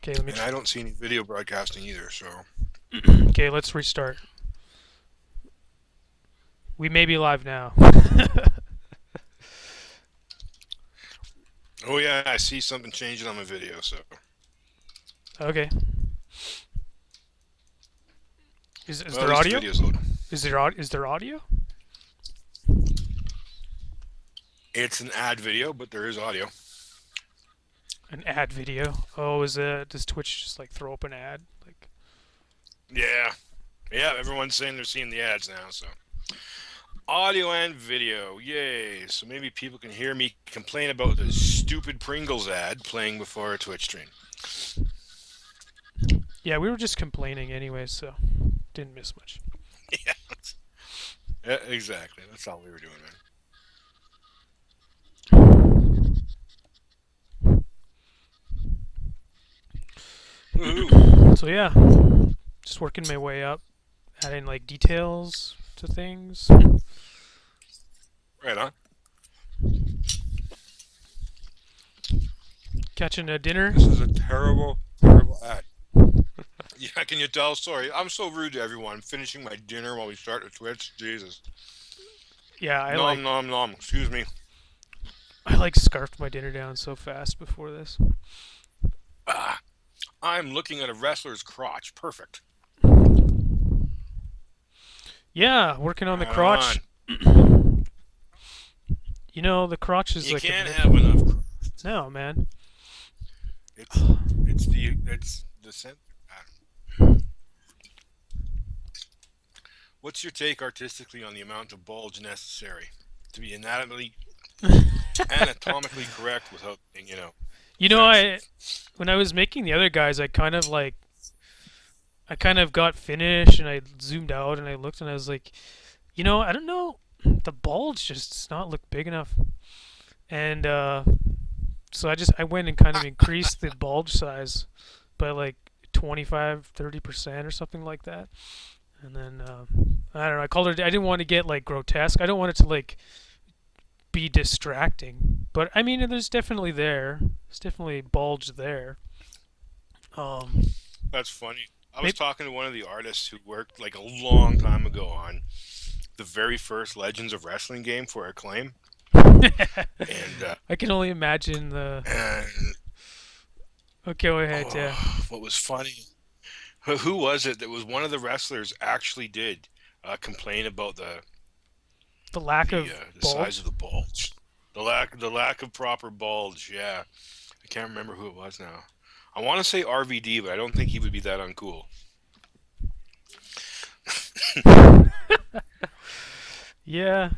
Okay, let me. And I don't see any video broadcasting either. So, Okay, let's restart. We may be live now. oh yeah, I see something changing on my video. So, Okay. Is well, at there least the audio? video's loading. Is there audio? It's an ad video, but there is audio. An ad video. Oh, does Twitch just like throw up an ad? Like, Yeah, yeah. Everyone's saying they're seeing the ads now. So, audio and video, yay! So maybe people can hear me complain about the stupid Pringles ad playing before a Twitch stream. yeah, we were just complaining anyway, so didn't miss much. yeah, yeah, exactly. That's all we were doing, man. Woohoo! So yeah, just working my way up, adding like details to things. Right on. Catching a dinner. This is a terrible, terrible ad. Yeah, can you tell? Sorry, I'm so rude to everyone. I'm finishing my dinner while we start the Twitch. Jesus. Yeah, Nom nom nom. Excuse me. I like scarfed my dinner down so fast before this. Ah, I'm looking at a wrestler's crotch. Perfect. Yeah, working on the Right on. crotch. The crotch is You like can't have enough. no, man. It's the center. What's your take artistically on the amount of bulge necessary to be anatomically correct without being, I offensive? when I was making the other guys, I kind of got finished and I zoomed out and I looked and I was like, I don't know, the bulge just does not look big enough. And so I went and kind of increased the bulge size by like 25, 30% or something like that. And then I don't know. I didn't want to get like grotesque. I don't want it to like be distracting. But I mean, there's definitely there. There's definitely bulge there. Um, That's funny. I was maybe. talking to one of the artists who worked like a long time ago on the very first Legends of Wrestling game for Acclaim, and I can only imagine the. and Okay, go ahead. Yeah, oh, what was funny? Who was it that was one of the wrestlers actually did complain about the lack the of the size bulge. of the bulge, the lack of proper bulge. Yeah, I can't remember who it was now. I want to say RVD, but I don't think he would be that uncool. Yeah.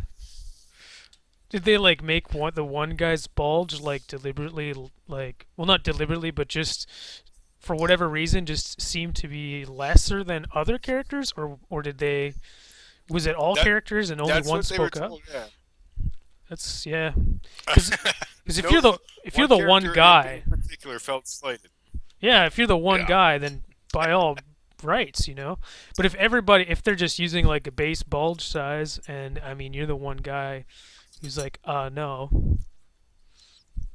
Did they like make the one guy's bulge like deliberately like well not deliberately but just for whatever reason just seem to be lesser than other characters or did they was it all That characters and only that's one what they were spoke up? told. Yeah. That's yeah. Cuz if no, you're one the one character in guy, particular felt slighted. yeah, if you're the one Yeah. guy then by all rights. But if they're just using like a base bulge size and I mean you're the one guy who's like no,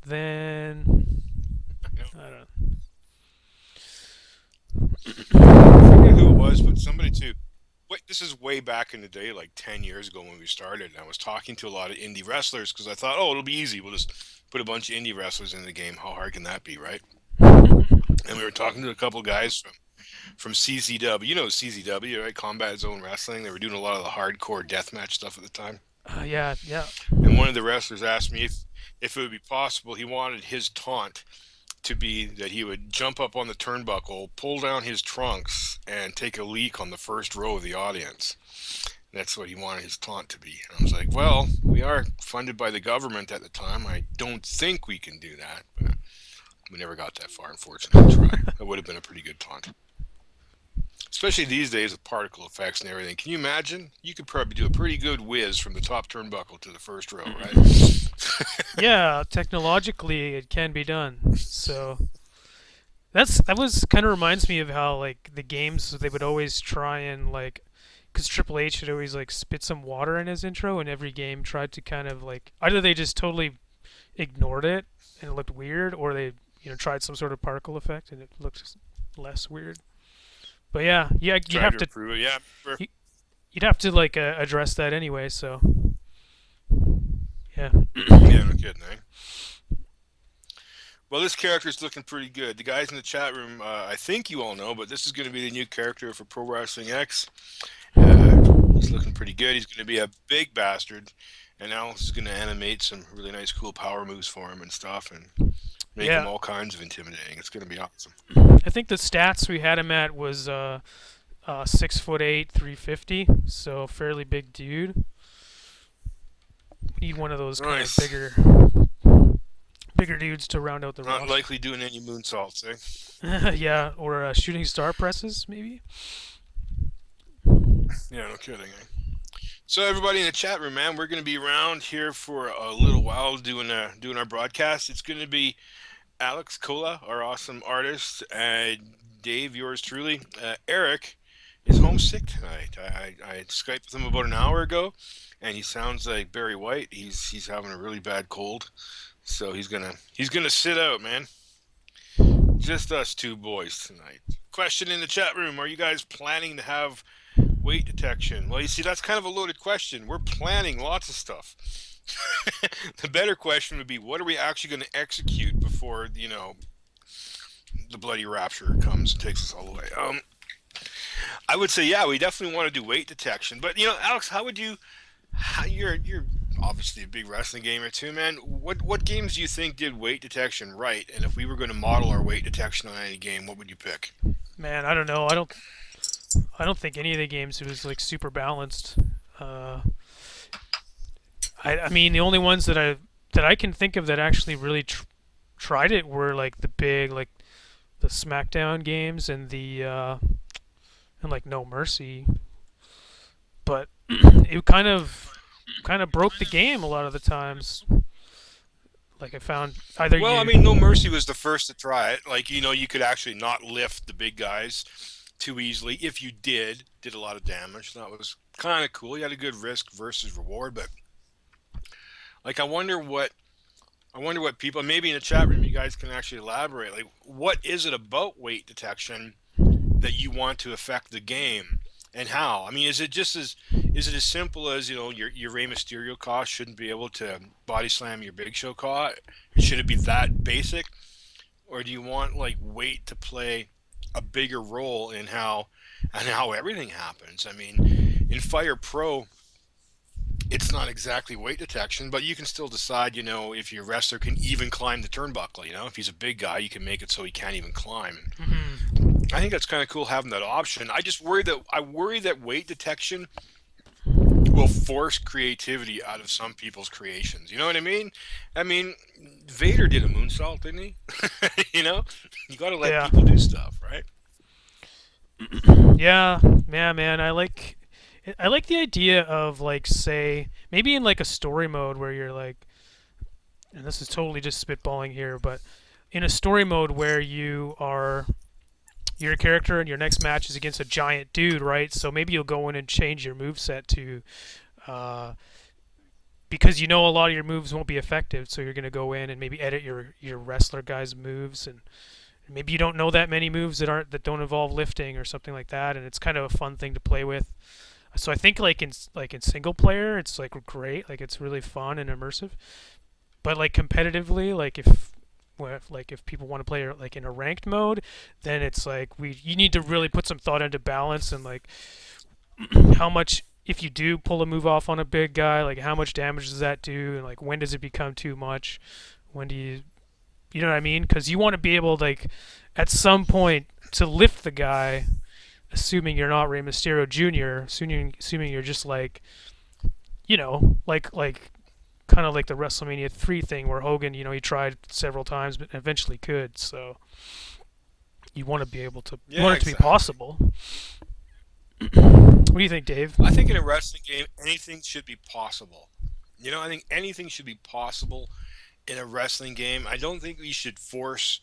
then I know. I don't I forget who it was, but somebody too. Wait, this is way back in the day, like 10 years ago when we started. And I was talking to a lot of indie wrestlers because I thought, oh, it'll be easy. We'll just put a bunch of indie wrestlers in the game. How hard can that be, right? know. And we were talking to a couple guys from CZW. You know CZW, right? Combat Zone Wrestling. They were doing a lot of the hardcore deathmatch stuff at the time. Yeah, yeah. And one of the wrestlers asked me if it would be possible. He wanted his taunt to be that he would jump up on the turnbuckle, pull down his trunks, and take a leak on the first row of the audience. That's what he wanted his taunt to be. And I was like, well, we are funded by the government at the time. I don't think we can do that. But we never got that far, unfortunately. Try. That would have been a pretty good taunt. Especially these days with particle effects and everything. Can you imagine? You could probably do a pretty good whiz from the top turnbuckle to the first row, right? Yeah, technologically it can be done. So that was kind of reminds me of how like the games they would always try and like because Triple H would always like spit some water in his intro, and every game tried to kind of like either they just totally ignored it and it looked weird, or they tried some sort of particle effect and it looks less weird. But yeah, you'd Try have to to improve it. Yeah. you- you'd have to like address that anyway. So yeah, Yeah, no kidding, eh? Well, this character's looking pretty good. The guys in the chat room, I think you all know, but this is going to be the new character for Pro Wrestling X. He's looking pretty good. He's going to be a big bastard, and Alex is going to animate some really nice, cool power moves for him and stuff, and make him yeah. all kinds of intimidating. It's going to be awesome. I think the stats we had him at was 6'8", 350, so fairly big dude. We need one of those kind of Nice. bigger dudes to round out the Not roster. likely doing any moonsaults, eh? Yeah, or shooting star presses maybe. Yeah, no kidding, eh? So everybody in the chat room, man, we're going to be around here for a little while doing our broadcast. It's going to be Alex Cola, our awesome artist, Dave, yours truly, Eric is homesick tonight. I Skyped with him about an hour ago, and he sounds like Barry White. He's having a really bad cold, so he's gonna sit out, man. Just us two boys tonight. Question in the chat room: are you guys planning to have weight detection? Well, you see, that's kind of a loaded question. We're planning lots of stuff. The better question would be, what are we actually going to execute before the bloody rapture comes and takes us all away? I would say, yeah, we definitely want to do weight detection. But Alex, how would you? You're obviously a big wrestling gamer too, man. What games do you think did weight detection right? And if we were going to model our weight detection on any game, what would you pick? Man, I don't know. I don't think any of the games was like super balanced. Uh, I mean the only ones that I can think of that actually really tried it were like the big like the SmackDown games and the and like No Mercy, but it kind of broke the game a lot of the times. Like I found either Well, I you mean, No Mercy was the first to try it. Like, you could actually not lift the big guys too easily. If you did a lot of damage. That was kind of cool. You had a good risk versus reward, but like, I wonder what people, maybe in the chat room, you guys can actually elaborate. Like, what is it about weight detection that you want to affect the game, and how? I mean, is it as simple as your Rey Mysterio cost shouldn't be able to body slam your Big Show cost? Should it be that basic, or do you want like weight to play a bigger role in how everything happens? I mean, in Fire Pro, it's not exactly weight detection, but you can still decide, if your wrestler can even climb the turnbuckle. If he's a big guy, you can make it so he can't even climb. mhm. I think that's kind of cool having that option. I worry that weight detection will force creativity out of some people's creations. You know what I mean? I mean, Vader did a moonsault, didn't he? you know, you got to let Yeah, people do stuff, right? yeah, yeah, man. I like the idea of like say maybe in like a story mode where you're like, and this is totally just spitballing here, but in a story mode where your character and your next match is against a giant dude, right? So maybe you'll go in and change your move set to uh, because you know a lot of your moves won't be effective, so you're gonna go in and maybe edit your wrestler guy's moves, and maybe you don't know that many moves that don't involve lifting or something like that, and it's kind of a fun thing to play with. So I think like in single player, it's like great, like it's really fun and immersive. But like competitively, like if people want to play like in a ranked mode, then it's like we you need to really put some thought into balance and like how much if you do pull a move off on a big guy, like how much damage does that do, and like when does it become too much? When do you know what I mean? Because you want to be able like at some point to lift the guy, assuming you're not Rey Mysterio Jr., assuming you're just like like kind of like the WrestleMania 3 thing where Hogan, he tried several times but eventually could. So you want to be able to, you Yeah, want it to be exactly. possible. What do you think, Dave? I think in a wrestling game, anything should be possible. I think anything should be possible in a wrestling game. I don't think we should force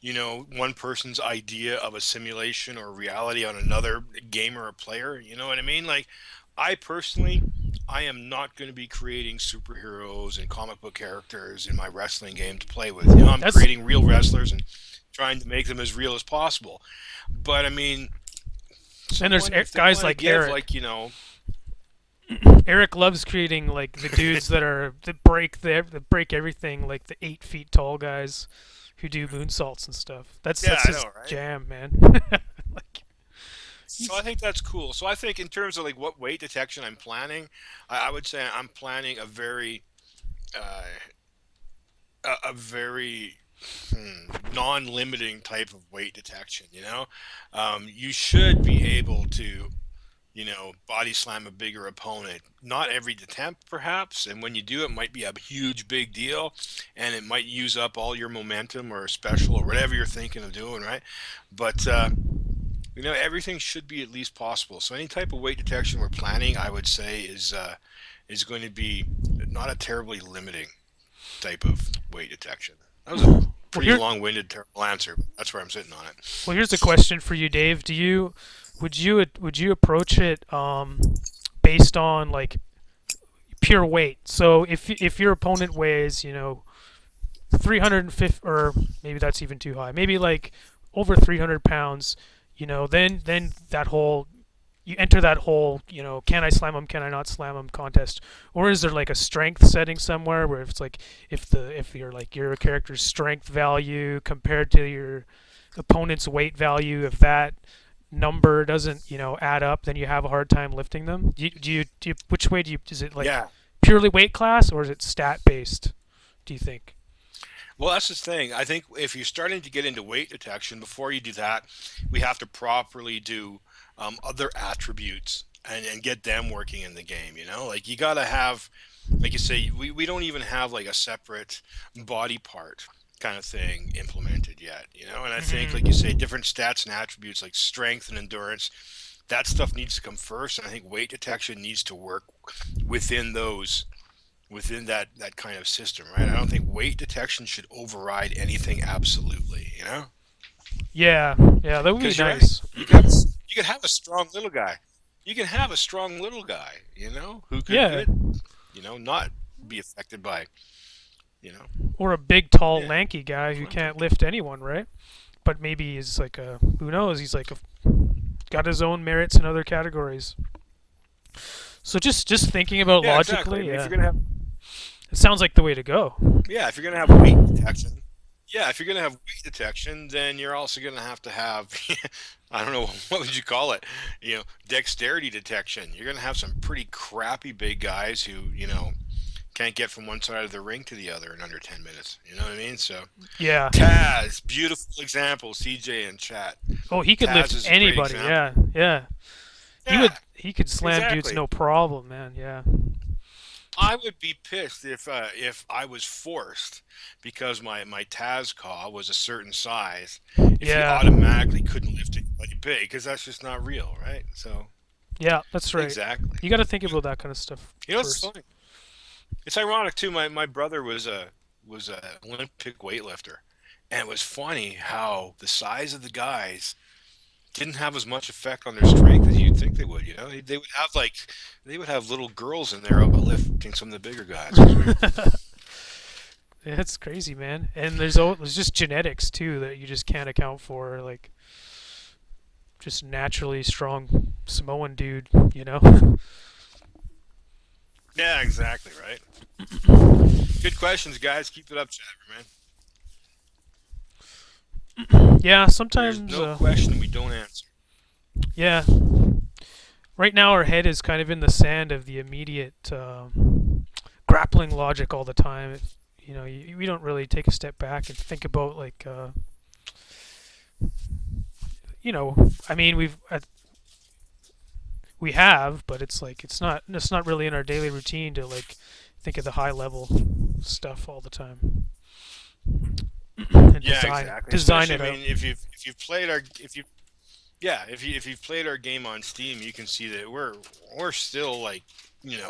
one person's idea of a simulation or reality on another gamer or player. You know what I mean? Like, I personally, I am not going to be creating superheroes and comic book characters in my wrestling game to play with. You know, I'm That's creating real wrestlers and trying to make them as real as possible. But I mean, and there's someone if they guys want to like give Eric. like Eric loves creating like the dudes that break everything, like the 8 feet tall guys who do moonsaults and stuff. yeah, That's I his know, right? jam, man. Like So I he's think that's cool. So I think in terms of like what weight detection I'm planning, I would say I'm planning uh, a very non-limiting type of weight detection. You should be able to body slam a bigger opponent. Not every attempt, perhaps, and when you do, it might be a huge, big deal, and it might use up all your momentum or special or whatever you're thinking of doing, right? But everything should be at least possible. So any type of weight detection we're planning, I would say, is going to be not a terribly limiting type of weight detection. That was a well pretty here. long-winded, terrible answer, but that's where I'm sitting on it. Well, here's a question for you, Dave. Would you approach it based on like pure weight? So if your opponent weighs 350, or maybe that's even too high, maybe like over 300 pounds, then that whole you enter that whole can I slam him, can I not slam him contest, or is there like a strength setting somewhere where it's like if your character's strength value compared to your opponent's weight value, if that number doesn't add up, then you have a hard time lifting them. Which way do you is it like Yeah. purely weight class or is it stat based, do you think? Well, that's the thing. I think if you're starting to get into weight detection, before you do that, we have to properly do other attributes and get them working in the game. Like you got to have, like you say, we don't even have like a separate body part kind of thing implemented yet. And I think, like you Hmm. say, different stats and attributes like strength and endurance, that stuff needs to come first. And I think weight detection needs to work within those within that kind of system, right? I don't think weight detection should override anything absolutely. Yeah, yeah, that would be Because you're right, nice. you could have a strong little guy. You can have a strong little guy, who Yeah, could not be affected by, you know, or a big, tall, yeah, lanky guy who that's what I'm can't thinking. lift anyone, right? But maybe he's like a who knows? He's like got his own merits in other categories. So just thinking about Yeah, exactly. I logically, mean, yeah, it sounds like the way to go. if you're gonna have weight detection, yeah, if you're gonna have weight detection, then you're also gonna have I don't know, what would you call it? Dexterity detection. You're gonna have some pretty crappy big guys who, can't get from one side of the ring to the other in under 10 minutes. You know what I mean? So, Yeah. Taz, beautiful example, CJ in chat. Oh, he could Taz lift is a great anybody. example. Yeah, yeah. Yeah, He could slam dudes exactly. no problem, man. Yeah. I would be pissed if I was forced because my Taz was a certain size, if he Yeah. automatically couldn't lift anybody big because that's just not real, right? So Yeah, that's right. exactly. You got to think about that kind of stuff It's first. funny. It's ironic too. My brother was a Olympic weightlifter, and it was funny how the size of the guys didn't have as much effect on their strength as you'd think they would. They would have little girls in there lifting some of the bigger guys. It was weird. Yeah, it's crazy, man. And there's just genetics too that you just can't account for. Like just naturally strong Samoan dude, you know. Yeah, exactly right. Good questions, guys. Keep it up, Chatter, man. Yeah, There's sometimes. no question we don't answer. Yeah, right now our head is kind of in the sand of the immediate grappling logic all the time. We don't really take a step back and think about like I mean we have, but it's like it's not really in our daily routine to like think of the high level stuff all the time and Yeah, exactly. design Especially, it I out. mean, if you've played our if you yeah if you've played our game on Steam, you can see that we're still like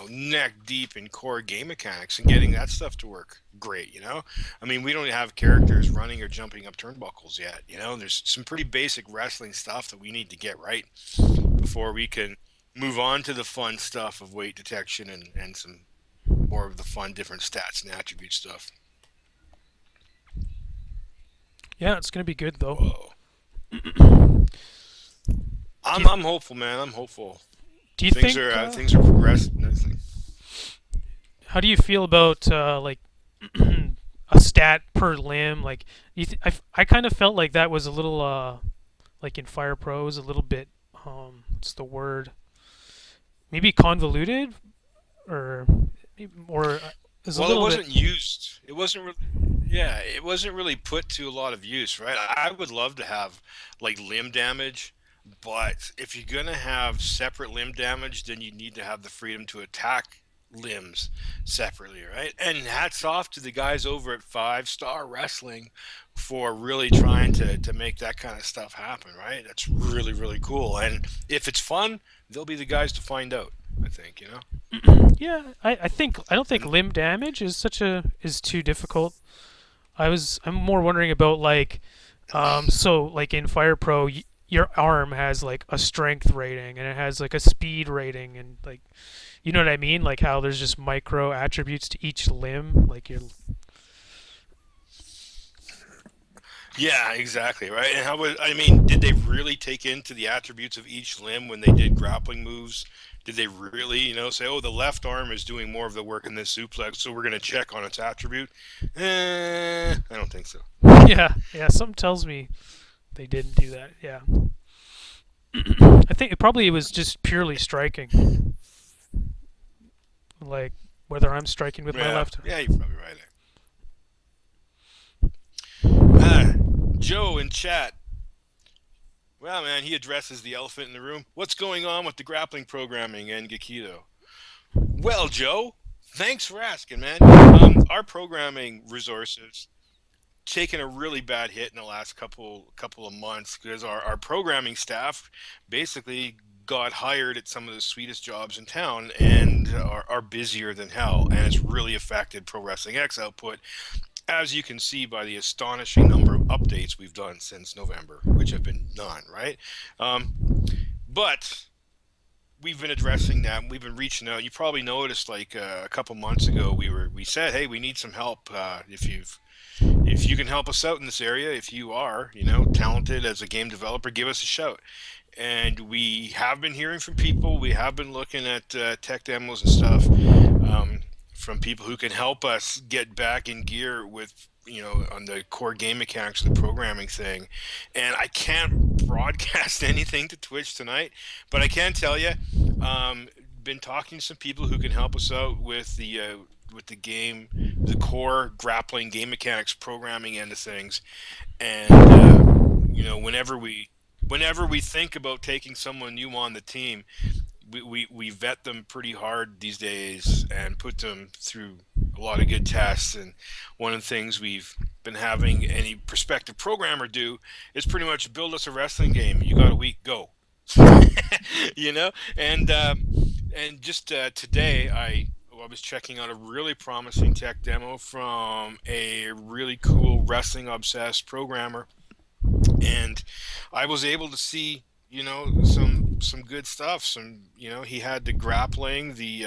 neck deep in core game mechanics and getting that stuff to work great. I mean, we don't have characters running or jumping up turnbuckles yet. There's some pretty basic wrestling stuff that we need to get right before we can move on to the fun stuff of weight detection and some more of the fun different stats and attribute stuff. Yeah, it's gonna be good though. Whoa. Do I'm you I'm hopeful, man. I'm hopeful. do you Things think? are uh, things are progressing nicely. How do you feel about like a stat per limb? Like, I kind of felt like that was a little like in Fire Pro, it was a little bit what's the word? Maybe convoluted or is a Well, it little bit. wasn't used. It wasn't really, yeah, it wasn't really put to a lot of use, right? I would love to have like limb damage, but if you're gonna have separate limb damage, then you need to have the freedom to attack limbs separately, right? And hats off to the guys over at Five Star Wrestling for really trying to make that kind of stuff happen, right? That's really, really cool. And if it's fun, they'll be the guys to find out, I think, you know? Yeah, I don't think And limb damage is too difficult. I'm more wondering about like so like in Fire Pro your arm has like a strength rating and it has like a speed rating and like you know what I mean? Like how there's just micro attributes to each limb, like your. yeah, exactly, right. And how was I mean, did they really take into the attributes of each limb when they did grappling moves? Did they really, say, "Oh, the left arm is doing more of the work in this suplex, so we're going to check on its attribute"? I don't think so. Yeah, yeah, something tells me they didn't do that. Yeah. I think it probably was just purely striking. Like whether I'm striking with my Yeah, left. yeah, you're probably right there. Joe in chat. Well, man, he addresses the elephant in the room. What's going on with the grappling programming and Gakido? Well, Joe, thanks for asking, man. Our programming resources taken a really bad hit in the last couple of months because our programming staff basically got hired at some of the sweetest jobs in town and are busier than hell, and it's really affected Pro Wrestling X output, as you can see by the astonishing number of updates we've done since November, which have been none, right? But we've been addressing that. We've been reaching out. You probably noticed, like a couple months ago, we said, hey, we need some help. If you can help us out in this area, if you are talented as a game developer, give us a shout. And we have been hearing from people. We have been looking at tech demos and stuff from people who can help us get back in gear with on the core game mechanics of the programming thing. And I can't broadcast anything to Twitch tonight, but I can tell you, been talking to some people who can help us out with the game, the core grappling game mechanics programming end of things. And whenever we think about taking someone new on the team, we vet them pretty hard these days and put them through a lot of good tests. And one of the things we've been having any prospective programmer do is pretty much build us a wrestling game. You got a week, go. you know, and just today I was checking out a really promising tech demo from a really cool wrestling obsessed programmer, and I was able to see some good stuff. He had the grappling, the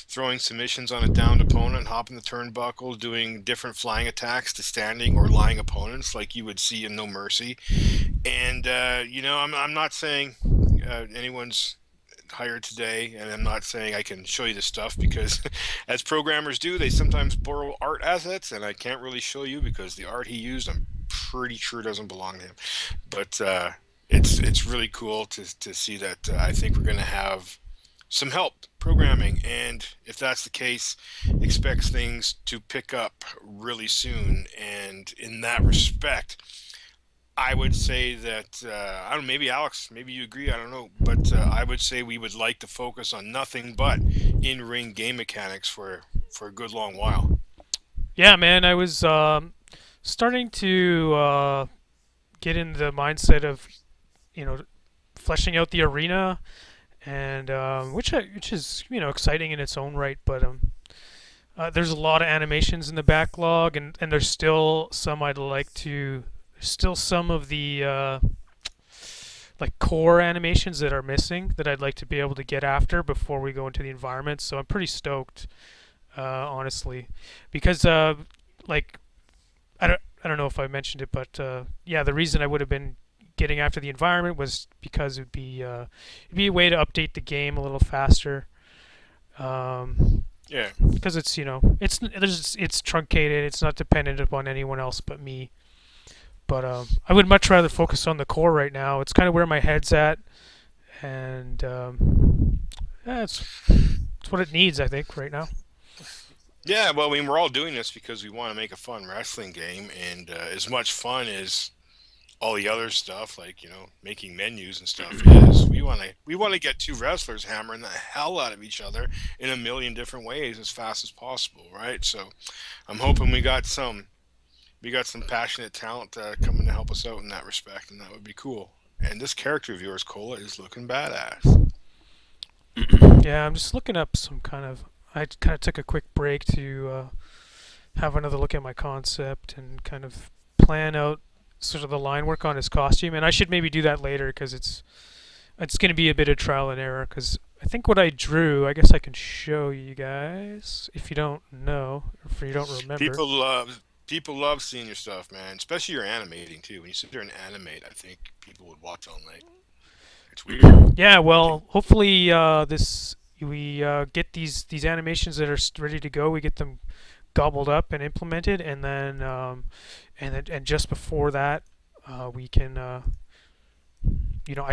throwing submissions on a downed opponent, hopping the turnbuckle, doing different flying attacks to standing or lying opponents like you would see in No Mercy. And I'm not saying anyone's hired today, and I'm not saying I can show you this stuff because as programmers do, they sometimes borrow art assets, and I can't really show you because the art he used, I'm pretty sure doesn't belong to him. But it's really cool to see that. I think we're going to have some help programming, and if that's the case, expects things to pick up really soon. And in that respect, I would say that I don't know, maybe Alex, maybe you agree, I don't know, but I would say we would like to focus on nothing but in-ring game mechanics for a good long while. Yeah, man, I was starting to get in the mindset of you know fleshing out the arena and which is exciting in its own right, but there's a lot of animations in the backlog, and there's still some I'd like to. There's still some of the like core animations that are missing that I'd like to be able to get after before we go into the environment. So I'm pretty stoked, honestly, because like I don't know if I mentioned it, but yeah, the reason I would have been getting after the environment was because it'd be a way to update the game a little faster. Um, Yeah. because it's it's truncated. It's not dependent upon anyone else but me. But I would much rather focus on the core right now. It's kind of where my head's at, and yeah, it's what it needs, I think, right now. Yeah, well, I mean, we're all doing this because we want to make a fun wrestling game, and as much fun as all the other stuff, like making menus and stuff is, we want to get two wrestlers hammering the hell out of each other in a million different ways as fast as possible, right? So, I'm hoping we got some passionate talent coming to help us out in that respect, and that would be cool. And this character of yours, Cola, is looking badass. Yeah, I'm just looking up some kind of. I kind of took a quick break to have another look at my concept and kind of plan out sort of the line work on his costume. And I should maybe do that later because it's going to be a bit of trial and error. Because I think what I drew, I guess I can show you guys if you don't know, or if you don't remember. People love seeing your stuff, man. Especially your animating too. When you sit there and animate, I think people would watch all night. It's weird. Yeah, You can. well, hopefully this we get these animations that are ready to go. We get them gobbled up and implemented, and then and just before that, we can I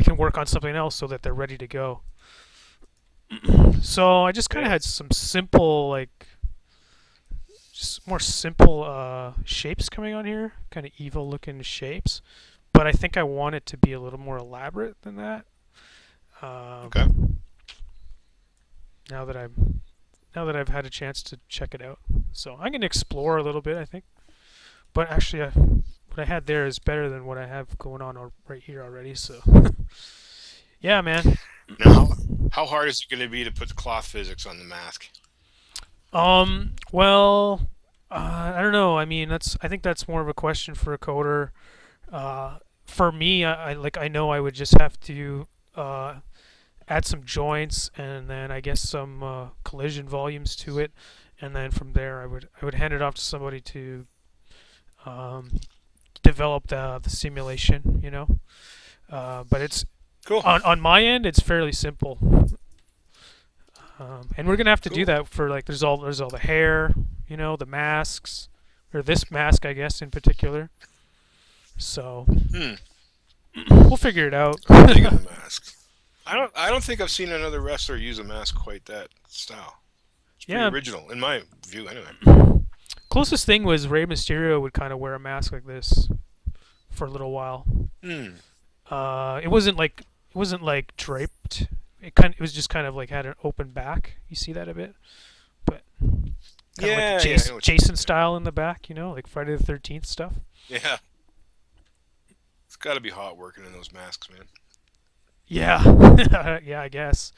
can work on something else so that they're ready to go. So I just kind of Okay. had some simple like just more simple shapes coming on here, kind of evil looking shapes. But I think I want it to be a little more elaborate than that. Okay. Um, now that I've had a chance to check it out, so I'm gonna explore a little bit. I think, but actually, what I had there is better than what I have going on right here already. So, yeah, man. Now, how hard is it going to be to put the cloth physics on the mask? Well, I don't know. I mean, I think that's more of a question for a coder. For me, I know I would just have to add some joints and then I guess some collision volumes to it, and then from there I would hand it off to somebody to um, develop the simulation. But it's Cool. on my end, it's fairly simple. And we're gonna have to do Cool. that for like there's all the hair, the masks, or this mask I guess in particular. So Hmm. we'll figure it out. I'm digging the mask. I don't think I've seen another wrestler use a mask quite that style. It's pretty Yeah, original in my view, anyway. closest thing was Rey Mysterio would kind of wear a mask like this for a little while. Hmm. It wasn't like draped. It was just kind of like had an open back. You see that a bit, but kind of like Yeah, yeah, I know what you Jason mean. style in the back. Like Friday the 13th stuff. Yeah, yeah. It's got to be hot working in those masks, man. Yeah, yeah, I guess.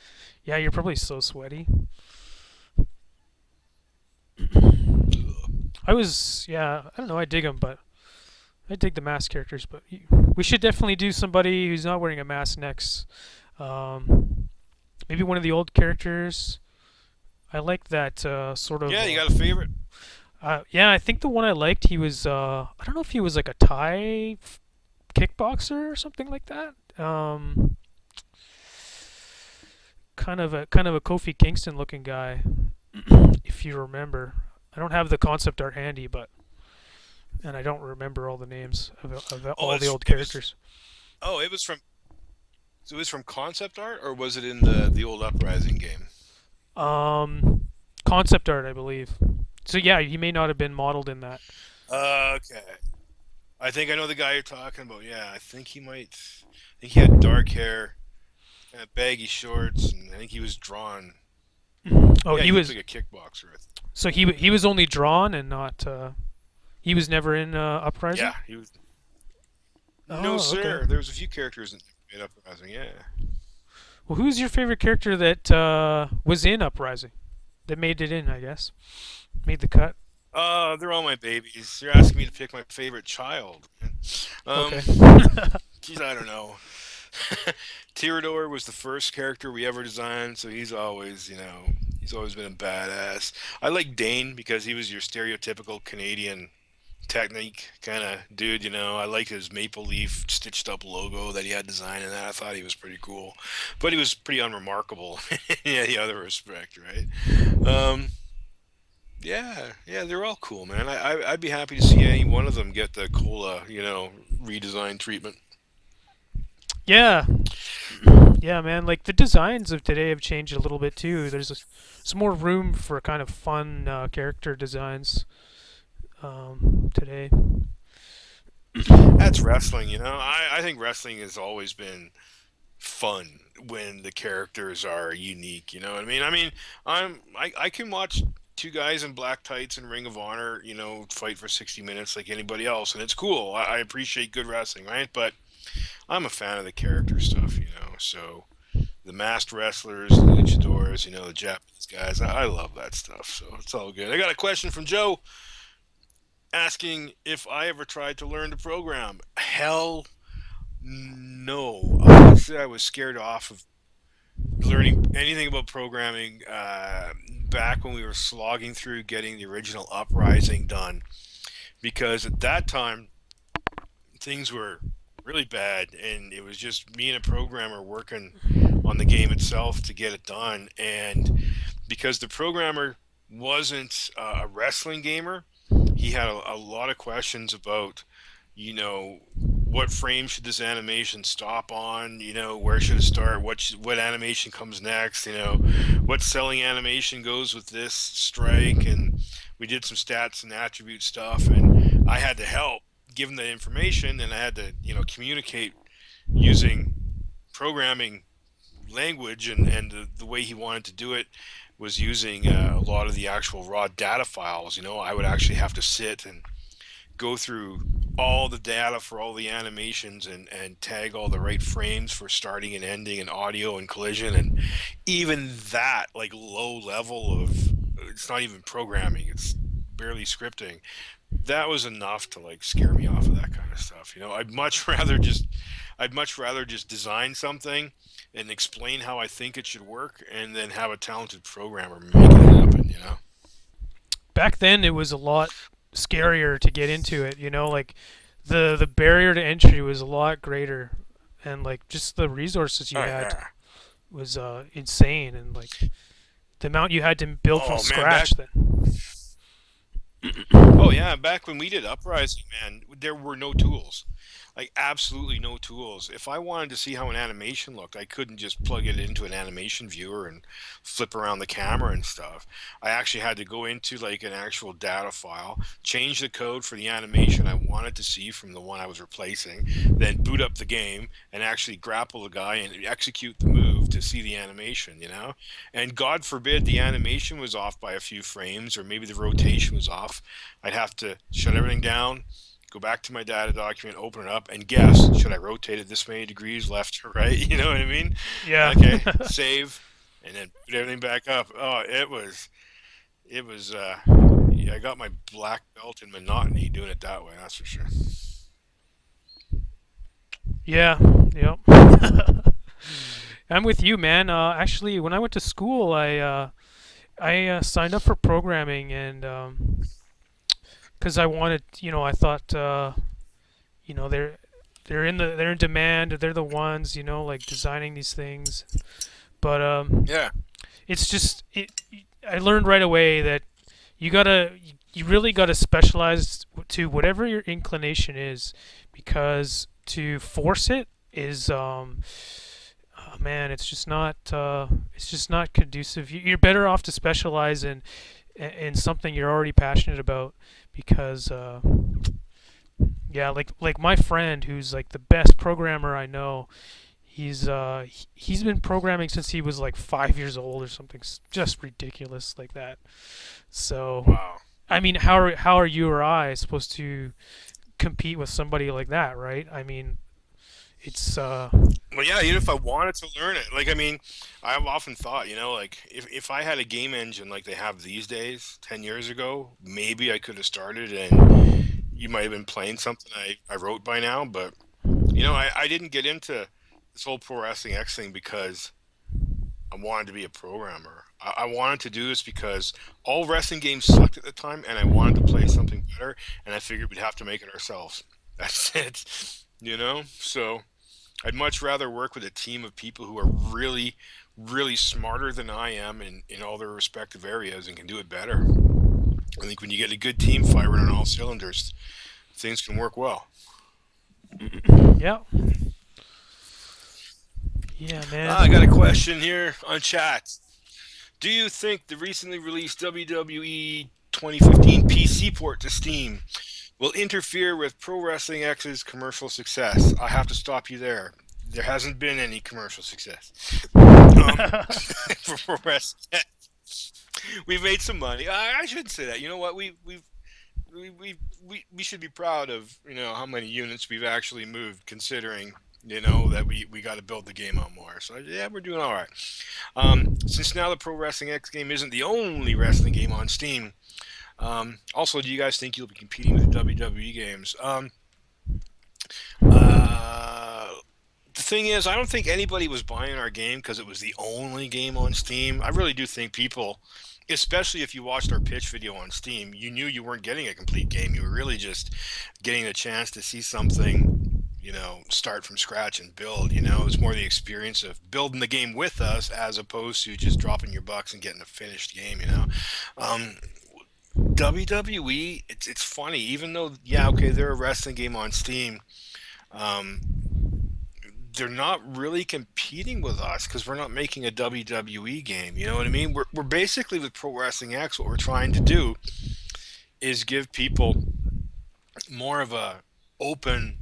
Yeah, you're probably so sweaty. Yeah, I don't know. I dig them, but I dig the mask characters. But we should definitely do somebody who's not wearing a mask next. Maybe one of the old characters. I like that sort of. Yeah, you got a favorite? Yeah, I think the one I liked, he was. I don't know if he was like a Thai kickboxer or something like that. Kind of a Kofi Kingston looking guy, if you remember. I don't have the concept art handy, but and I don't remember all the names of Oh, all the it's old it was. characters. Oh, it was from. So it was from concept art, or was it in the old Uprising game? Um, Concept art, I believe. So yeah, he may not have been modeled in that. Okay. I think I know the guy you're talking about. Yeah, I think he might. I think he had dark hair, kind of baggy shorts, and I think he was drawn. Oh, Yeah, he he looked was. like a kickboxer. I think. So he was only drawn and not. He was never in Uprising. Yeah, he was. No, Oh, okay. sir. There was a few characters in Uprising. Yeah. Well, who's your favorite character that was in Uprising? That made it in, I guess. Made the cut. They're all my babies. You're asking me to pick my favorite child. Um, Okay. geez, I don't know. Tyrador was the first character we ever designed, so he's always been a badass. I like Dane because he was your stereotypical Canadian technique kind of dude. I like his maple leaf stitched up logo that he had designed, and that I thought he was pretty cool, but he was pretty unremarkable in any other respect, right? Um, yeah, yeah, they're all cool, man. I'd be happy to see any one of them get the cola, redesign treatment. Yeah, yeah, man. Like the designs of today have changed a little bit too. Some more room for kind of fun character designs today. That's wrestling, I think wrestling has always been fun when the characters are unique. You know what I mean? I can watch two guys in black tights in Ring of Honor, fight for 60 minutes like anybody else, and it's cool. I appreciate good wrestling, right? But I'm a fan of the character stuff, So the masked wrestlers, the luchadors, the Japanese guys, I love that stuff. So it's all good. I got a question from Joe asking if I ever tried to learn to program. Hell no. Honestly, I was scared off of learning anything about programming back when we were slogging through getting the original Uprising done. Because at that time, things were really bad, and it was just me and a programmer working on the game itself to get it done. And because the programmer wasn't a wrestling gamer, he had a lot of questions about, what frame should this animation stop on? Where should it start? What animation comes next? What selling animation goes with this strike? And we did some stats and attribute stuff, and I had to help give him the information, and I had to, communicate using programming language, and the way he wanted to do it was using a lot of the actual raw data files. I would actually have to sit and go through all the data for all the animations, and tag all the right frames for starting and ending and audio and collision, and even that, like, low level of, it's not even programming, it's barely scripting, that was enough to, like, scare me off of that kind of stuff. I'd much rather just design something and explain how I think it should work, and then have a talented programmer make it happen. Back then, it was a lot scarier to get into it. Like the barrier to entry was a lot greater, and like just the resources you Oh had yeah. was insane, and like the amount you had to build from Oh man, back scratch then. oh yeah, back when we did Uprising, man, there were no tools. Like, absolutely no tools. If I wanted to see how an animation looked, I couldn't just plug it into an animation viewer and flip around the camera and stuff. I actually had to go into, like, an actual data file, change the code for the animation I wanted to see from the one I was replacing, then boot up the game and actually grapple the guy and execute the move to see the animation. And God forbid the animation was off by a few frames, or maybe the rotation was off. I'd have to shut everything down, go back to my data document, open it up, and guess, should I rotate it this many degrees left or right? You know what I mean? Yeah. Okay, save, and then put everything back up. Oh, it was. Yeah, I got my black belt in monotony doing it that way. That's for sure. Yeah. Yep. I'm with you, man. Actually, when I went to school, I signed up for programming, and because I wanted, I thought, they're in demand. They're the ones, like designing these things. But Yeah. it's just it. I learned right away that you really gotta specialize to whatever your inclination is, because to force it is oh man, it's just not conducive. You're better off to specialize in something you're already passionate about, because yeah, like my friend who's like the best programmer I know. He's been programming since he was like 5 years old or something just ridiculous like that. So Wow. I mean, how are you or I supposed to compete with somebody like that, right? I mean, it's Well, yeah, even if I wanted to learn it, like, I mean, I've often thought, like, if I had a game engine like they have these days, 10 years ago, maybe I could have started, and you might have been playing something I wrote by now. But, I didn't get into this whole Pro Wrestling X thing because I wanted to be a programmer. I wanted to do this because all wrestling games sucked at the time, and I wanted to play something better, and I figured we'd have to make it ourselves. That's it, you know? So I'd much rather work with a team of people who are really, really smarter than I am in all their respective areas and can do it better. I think when you get a good team firing on all cylinders, things can work well. Yeah. Yeah, I got a man. question here on chat. Do you think the recently released WWE 2015 PC port to Steam will interfere with Pro Wrestling X's commercial success? I have to stop you there. There hasn't been any commercial success for Pro Wrestling. We've made some money. I shouldn't say that. You know what? We should be proud of how many units we've actually moved, considering that we got to build the game out more. So yeah, we're doing all right. Since now the Pro Wrestling X game isn't the only wrestling game on Steam. Also, do you guys think you'll be competing with the WWE games? Uh, the thing is, I don't think anybody was buying our game because it was the only game on Steam. I really do think people, especially if you watched our pitch video on Steam, you knew you weren't getting a complete game. You were really just getting a chance to see something, start from scratch and build. It was more the experience of building the game with us as opposed to just dropping your bucks and getting a finished game. Um, WWE, it's funny, even though, yeah, okay, they're a wrestling game on Steam. Um, they're not really competing with us because we're not making a WWE game. You know what I mean? We're basically with Pro Wrestling X. What we're trying to do is give people more of a open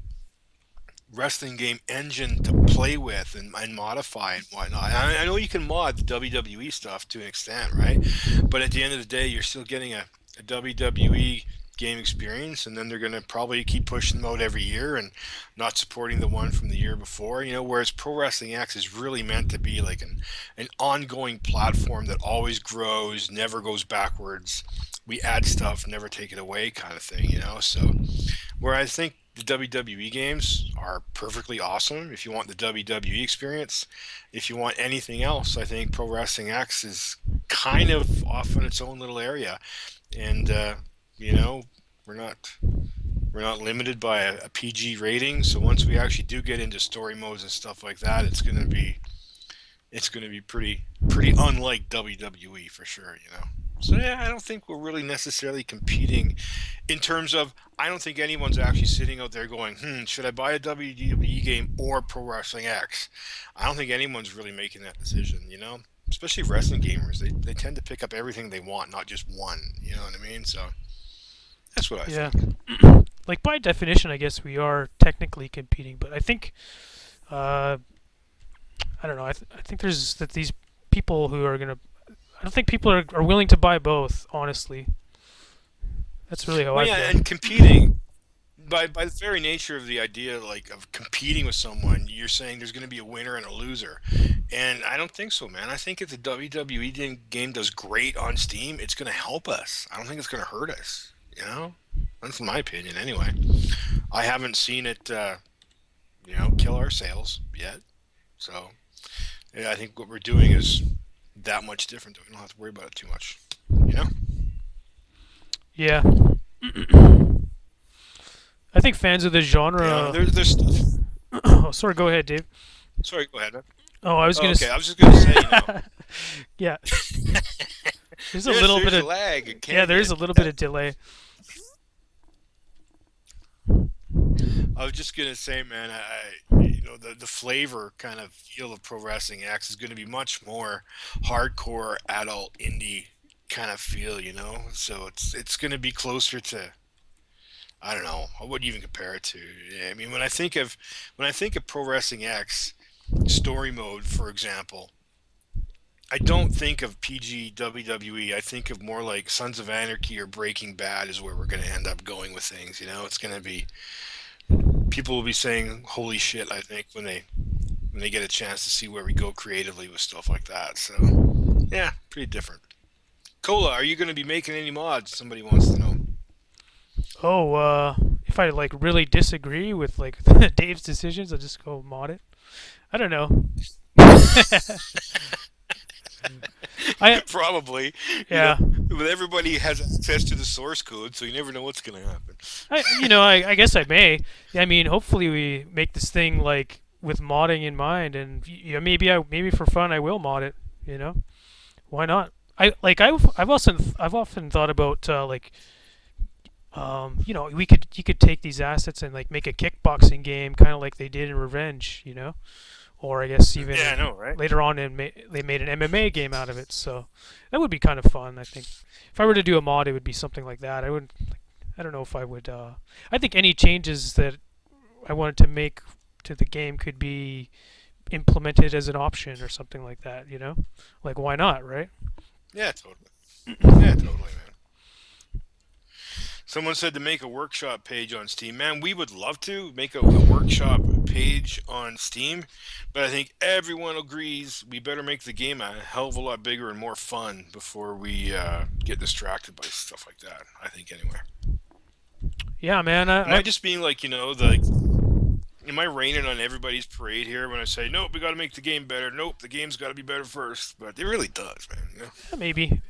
wrestling game engine to play with and modify and whatnot. I know you can mod the WWE stuff to an extent, right? But at the end of the day, you're still getting a WWE game experience, and then they're going to probably keep pushing them out every year and not supporting the one from the year before. Whereas Pro Wrestling X is really meant to be like an ongoing platform that always grows, never goes backwards. We add stuff, never take it away, kind of thing. So where I think the WWE games are perfectly awesome if you want the WWE experience. If you want anything else, I think Pro Wrestling X is kind of off in its own little area. And you know, we're not we're not limited by a PG rating. So once we actually do get into story modes and stuff like that, it's gonna be pretty unlike WWE for sure. So yeah, I don't think we're really necessarily competing in terms of. I don't think anyone's actually sitting out there going, should I buy a WWE game or Pro Wrestling X? I don't think anyone's really making that decision. Especially wrestling gamers, they tend to pick up everything they want, not just one. You know what I mean? So that's what I Yeah. think. Like by definition, I guess we are technically competing, but I think uh, I don't know. I think there's that these people who are gonna. I don't think people are willing to buy both. Honestly, that's really how Well, I yeah, feel. and competing by the very nature of the idea like of competing with someone, you're saying there's going to be a winner and a loser, and I don't think so, man. I think if the WWE game does great on Steam, it's going to help us. I don't think it's going to hurt us. That's my opinion, anyway. I haven't seen it, kill our sales yet. So yeah, I think what we're doing is that much different that we don't have to worry about it too much. You know? Yeah, I think fans of the Yeah. genre. There's stuff. Oh, sorry. Go ahead, Dave. Sorry, go ahead. Man. Oh, I was Oh, gonna. okay, I was just gonna say. Yeah, there's a Yes, little bit there's a of. lag. It Yeah, can there be is a little bit of delay. I was just gonna say, man, the flavor kind of feel of Pro Wrestling X is gonna be much more hardcore adult indie kind of feel. So it's gonna be closer to, I don't know, what do you even compare it to? Yeah, I mean, when I think of Pro Wrestling X story mode, for example, I don't think of PG WWE. I think of more like Sons of Anarchy or Breaking Bad is where we're gonna end up going with things. It's gonna be people will be saying holy shit, I think, when they get a chance to see where we go creatively with stuff like that. So yeah, pretty different. Cola, are you going to be making any mods? Somebody wants to know. Oh, if I like really disagree with like Dave's decisions, I'll just go mod it. I don't know. I Probably, yeah. but everybody has access to the source code, so you never know what's going to happen. I guess I may. Yeah, I mean, hopefully we make this thing like with modding in mind, and yeah, maybe for fun I will mod it. You know, why not? I've often thought about you could take these assets and like make a kickboxing game, kind of like they did in Revenge. Or I guess even Yeah, I know, right? later on they made an MMA game out of it. So that would be kind of fun. I think if I were to do a mod, it would be something like that. I wouldn't. I don't know if I would. I think any changes that I wanted to make to the game could be implemented as an option or something like that. Like why not, right? Yeah, totally. Yeah, totally, man. Someone said to make a workshop page on Steam. Man, we would love to make a workshop page on Steam, but I think everyone agrees we better make the game a hell of a lot bigger and more fun before we get distracted by stuff like that. I think anyway. Yeah, man. Am I just being like, am I raining on everybody's parade here when I say, nope, we got to make the game better. Nope, the game's got to be better first. But it really does, man. Maybe.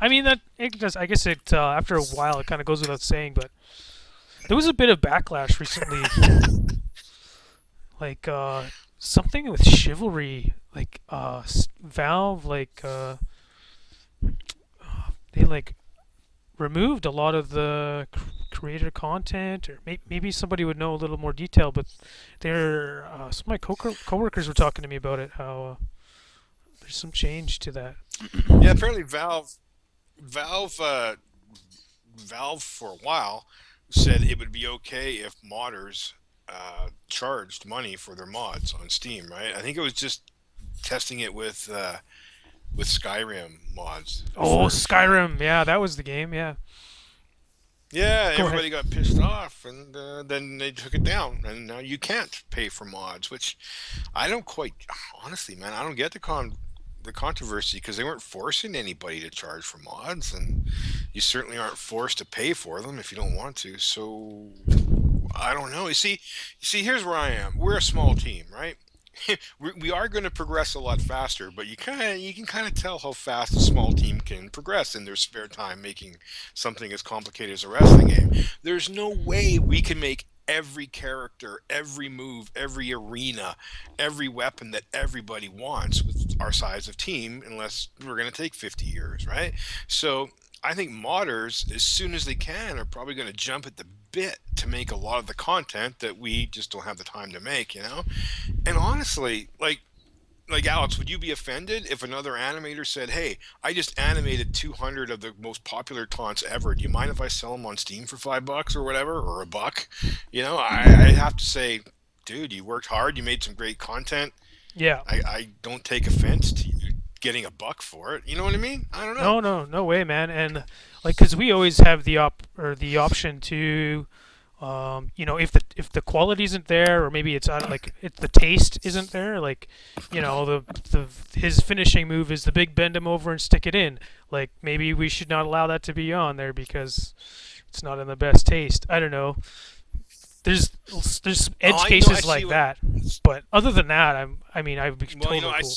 I mean that it does. I guess it after a while it kind of goes without saying, but there was a bit of backlash recently, like something with Chivalry, like Valve, like they like removed a lot of the creator content, or maybe somebody would know a little more detail. But some of my coworkers were talking to me about it. How there's some change to that. Yeah, apparently Valve, Valve for a while said it would be okay if modders charged money for their mods on Steam, right? I think it was just testing it with Skyrim mods Oh, for a few months. Skyrim. Yeah, that was the game. Yeah. Yeah, Go ahead. everybody got pissed off, and then they took it down, and now you can't pay for mods, which I don't quite, honestly, man, I don't get the controversy because they weren't forcing anybody to charge for mods, and you certainly aren't forced to pay for them if you don't want to. So I don't know. You see, here's where I am. We're a small team, right? We are going to progress a lot faster, but you can kind of tell how fast a small team can progress in their spare time making something as complicated as a wrestling game. There's no way we can make every character, every move, every arena, every weapon that everybody wants with our size of team unless we're going to take 50 years, right? So I think modders, as soon as they can, are probably going to jump at the bit to make a lot of the content that we just don't have the time to make. And honestly, like Alex, would you be offended if another animator said, "Hey, I just animated 200 of the most popular taunts ever. Do you mind if I sell them on Steam for $5 or whatever, or a buck?" I have to say, dude, you worked hard. You made some great content. Yeah. I don't take offense to you getting a buck for it. You know what I mean? I don't know. No, no, no way, man. And like, cause we always have the option to, if the quality isn't there, or maybe it's out like if the taste isn't there, like, the his finishing move is the big bend him over and stick it in. Like maybe we should not allow that to be on there because it's not in the best taste. I don't know. There's there's Oh, edge I cases see like what. that, but other than that, I mean, I would be Well, totally cool.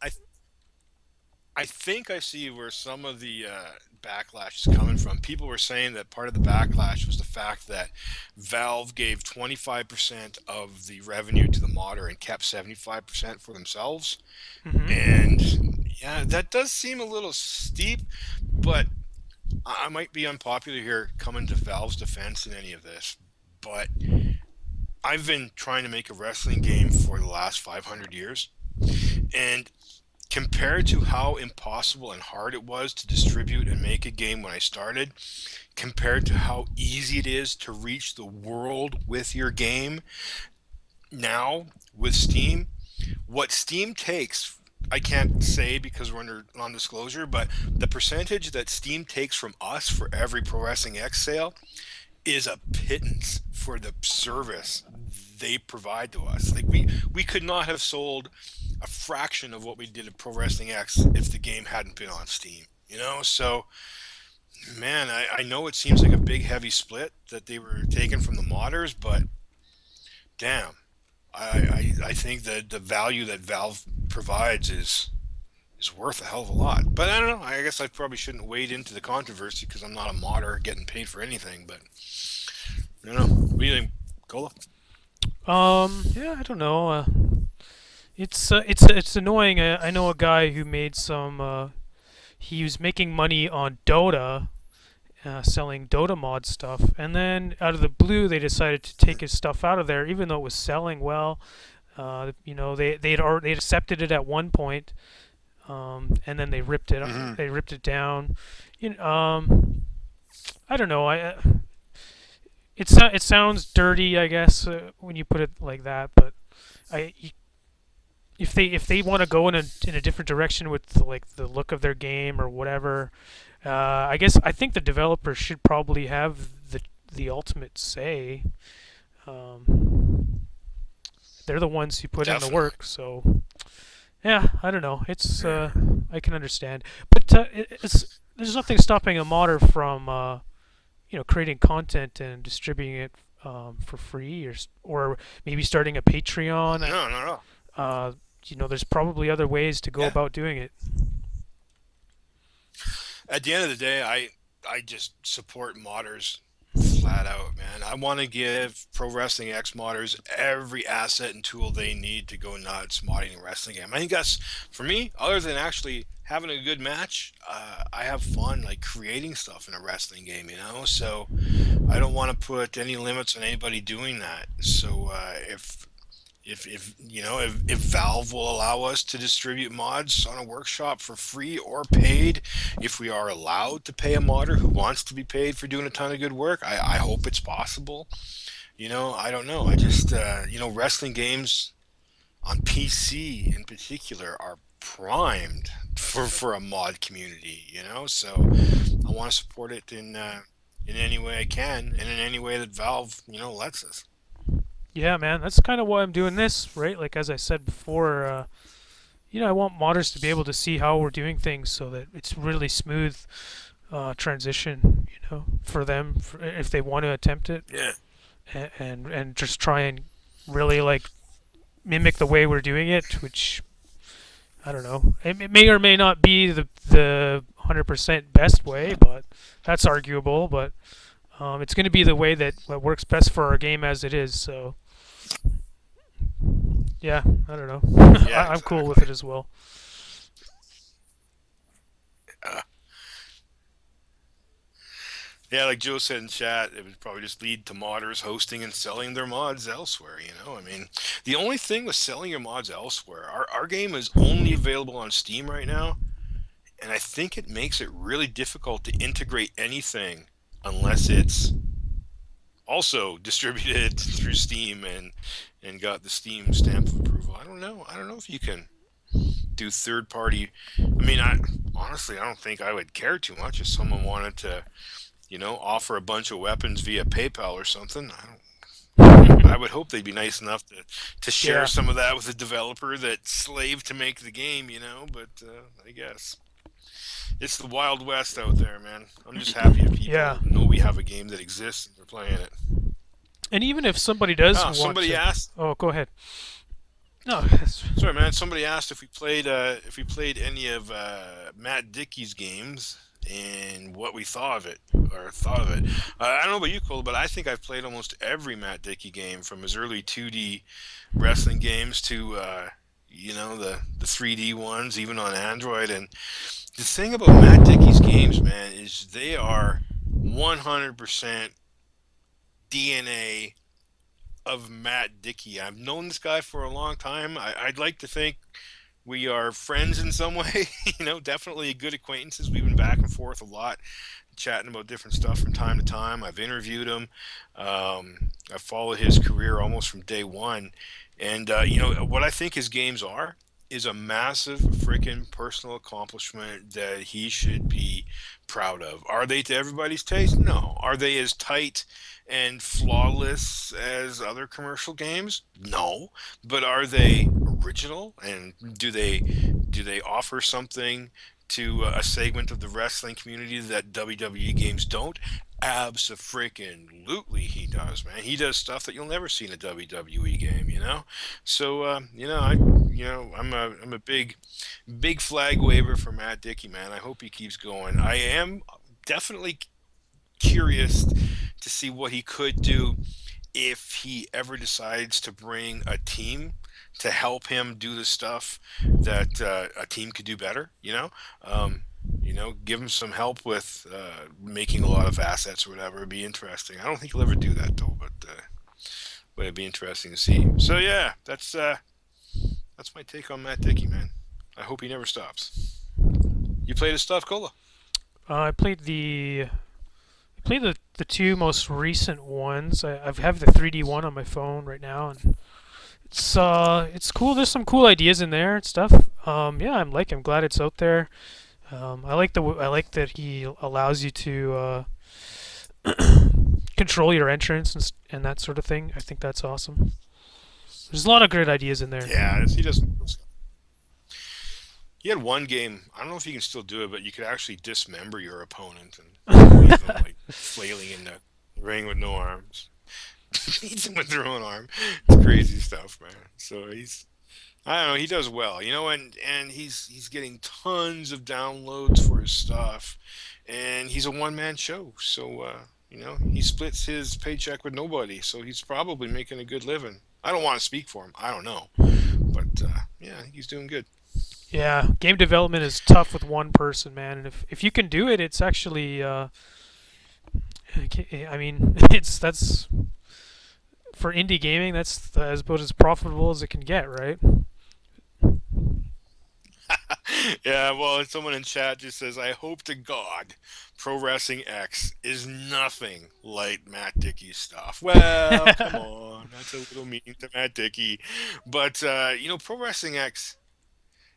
I I think I see where some of the backlash is coming from. People were saying that part of the backlash was the fact that Valve gave 25% of the revenue to the modder and kept 75% for themselves. Hmm. And yeah, that does seem a little steep, but I might be unpopular here coming to Valve's defense in any of this. But I've been trying to make a wrestling game for the last 500 years. And compared to how impossible and hard it was to distribute and make a game when I started, compared to how easy it is to reach the world with your game now with Steam, what Steam takes, I can't say because we're under non-disclosure, but the percentage that Steam takes from us for every Pro Wrestling X sale is a pittance for the service they provide to us. Like we could not have sold a fraction of what we did at Pro Wrestling X if the game hadn't been on Steam. So Man, I know it seems like a big heavy split that they were taken from the modders, but damn, I think that the value that Valve provides is worth a hell of a lot. But I don't know. I guess I probably shouldn't wade into the controversy because I'm not a modder getting paid for anything. But I don't know. What do you think, Cola? Yeah, I don't know. It's annoying. I know a guy who made some. He was making money on Dota, selling Dota mod stuff, and then out of the blue, they decided to take his stuff out of there, even though it was selling well. They'd accepted it at one point, and then Mm-hmm. they ripped it down. I don't know. It sounds dirty, I guess, when you put it like that. But I if they want to go in a different direction with like the look of their game or whatever, I think the developers should probably have the ultimate say. Um, they're the ones who put in the Definitely. work, so yeah, I don't know. Yeah. I can understand, but it's there's nothing stopping a modder from creating content and distributing it for free, or maybe starting a Patreon. No, no, no. Uh, there's probably other ways to go Yeah. about doing it. At the end of the day, I just support modders flat out, man. I want to give Pro Wrestling X modders every asset and tool they need to go nuts modding a wrestling game. I think that's for me. Other than actually having a good match, I have fun like creating stuff in a wrestling game. So I don't want to put any limits on anybody doing that. So if if Valve will allow us to distribute mods on a workshop for free or paid, if we are allowed to pay a modder who wants to be paid for doing a ton of good work, I hope it's possible. I don't know. I just wrestling games on PC in particular are primed for a mod community. So I want to support it in any way I can and in any way that Valve lets us. Yeah, man, that's kind of why I'm doing this, right? Like as I said before, I want modders to be able to see how we're doing things so that it's really smooth transition, for them if they want to attempt it, Yeah. and just try and really like mimic the way we're doing it, which I don't know. It may or may not be the 100% best way, but that's arguable. But it's going to be the way that works best for our game as it is. So yeah, I don't know. Yeah, I'm cool with exactly. it as well. Uh, Yeah, like Joe said in chat, it would probably just lead to modders hosting and selling their mods elsewhere. I mean, the only thing with selling your mods elsewhere, our game is only available on Steam right now, and I think it makes it really difficult to integrate anything unless it's also distributed through Steam and got the Steam stamp of approval. I don't know. I don't know if you can do third party. I mean, I honestly I don't think I would care too much if someone wanted to offer a bunch of weapons via PayPal or something. I would hope they'd be nice enough to share Yeah, some of that with the developer that slaved to make the game. But I guess it's the Wild West out there, man. I'm just happy if yeah. people know we have a game that exists and they're playing it. And even if somebody does Oh, want somebody to, asked. oh, go ahead. No, Sorry, man. Somebody asked if we played any of Matt Dickey's games and what we thought of it or thought of it. I don't know about you, Cole, but I think I've played almost every Matt Dickey game from his early 2D wrestling games to the 3D ones, even on Android. And the thing about Matt Dickey's games, man, is they are 100% DNA of Matt Dickey. I've known this guy for a long time. I'd like to think we are friends in some way. Definitely good acquaintances. We've been back and forth a lot, chatting about different stuff from time to time. I've interviewed him. I've followed his career almost from day one. And, what I think his games are is a massive freaking personal accomplishment that he should be proud of. Are they to everybody's taste? No. Are they as tight and flawless as other commercial games? No. But are they original and do they offer something to a segment of the wrestling community that WWE games don't? Abso-freaking-lutely he does, man. He does stuff that you'll never see in a WWE game, you know. So, I'm a big flag waver for Matt Dickey, man. I hope he keeps going. I am definitely curious to see what he could do if he ever decides to bring a team to help him do the stuff that a team could do better, give him some help with making a lot of assets or whatever. It'd be interesting. I don't think he'll ever do that though, but it'd be interesting to see. So yeah, that's my take on Matt Dickey, man. I hope he never stops. You played his stuff, Cola? I played the two most recent ones. I have the 3D one on my phone right now, and it's cool. There's some cool ideas in there and stuff. Yeah, I'm glad it's out there. I like that he allows you to control your entrance and that sort of thing. I think that's awesome. There's a lot of great ideas in there. Yeah, he doesn't. He had one game. I don't know if you can still do it, but you could actually dismember your opponent and leave them like flailing in the ring with no arms. Beats them with their own arm. It's crazy stuff, man. So I don't know. He does well, and he's getting tons of downloads for his stuff, and he's a one man show. So he splits his paycheck with nobody. So he's probably making a good living. I don't want to speak for him. I don't know, but yeah, he's doing good. Yeah, game development is tough with one person, man. And if you can do it, it's actually I mean, that's for indie gaming. That's about as profitable as it can get, right? Yeah, well, someone in chat just says, "I hope to God, Pro Wrestling X is nothing like Matt Dickey's stuff." Well, come on, that's a little mean to Matt Dickey, but Pro Wrestling X,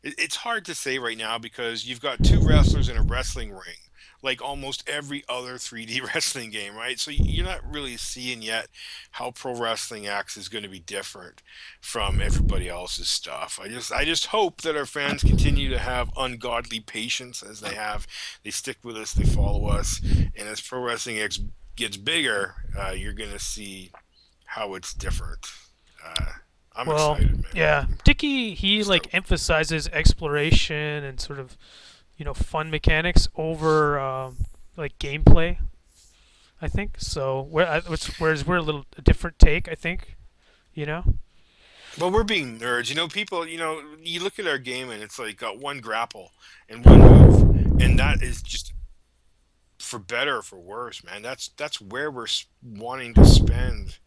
it's hard to say right now because you've got two wrestlers in a wrestling ring, like almost every other 3D wrestling game, right? So you're not really seeing yet how Pro Wrestling X is going to be different from everybody else's stuff. I just hope that our fans continue to have ungodly patience as they have. They stick with us, they follow us, and as Pro Wrestling X gets bigger, you're going to see how it's different. Uh, I'm Well, excited, man. yeah, Dicky he I'm like stoked. emphasizes exploration and sort of fun mechanics over like gameplay. I think so. Whereas we're a different take. I think you know. Well, we're being nerds. People, you look at our game and it's like got one grapple and one move, and that is just for better or for worse, man. That's where we're wanting to spend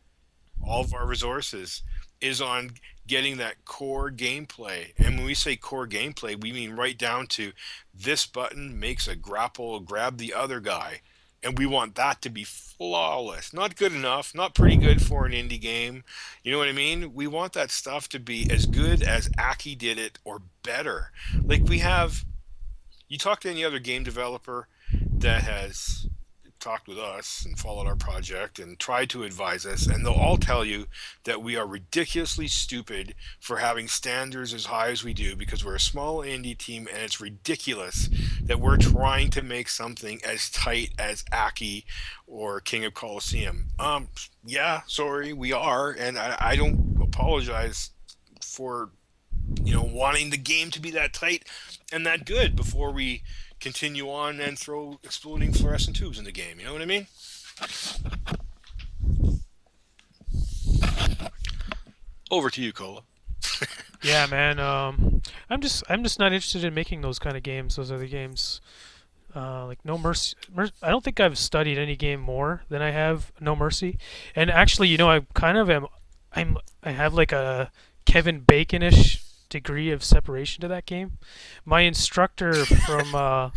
all of our resources is on getting that core gameplay. And when we say core gameplay, we mean right down to this button makes a grapple grab the other guy. And we want that to be flawless. Not good enough, not pretty good for an indie game. You know what I mean? We want that stuff to be as good as Aki did it or better. Like you talk to any other game developer that has talked with us and followed our project and tried to advise us, and they'll all tell you that we are ridiculously stupid for having standards as high as we do because we're a small indie team and it's ridiculous that we're trying to make something as tight as Aki or King of Colosseum. Yeah, sorry, we are, and I don't apologize for wanting the game to be that tight and that good before we continue on and throw exploding fluorescent tubes in the game. You know what I mean? Over to you, Cola. Yeah, man. I'm just not interested in making those kind of games. Those other games, like No Mercy. I don't think I've studied any game more than I have No Mercy. And actually, I kind of am. I have like a Kevin Baconish degree of separation to that game. My instructor from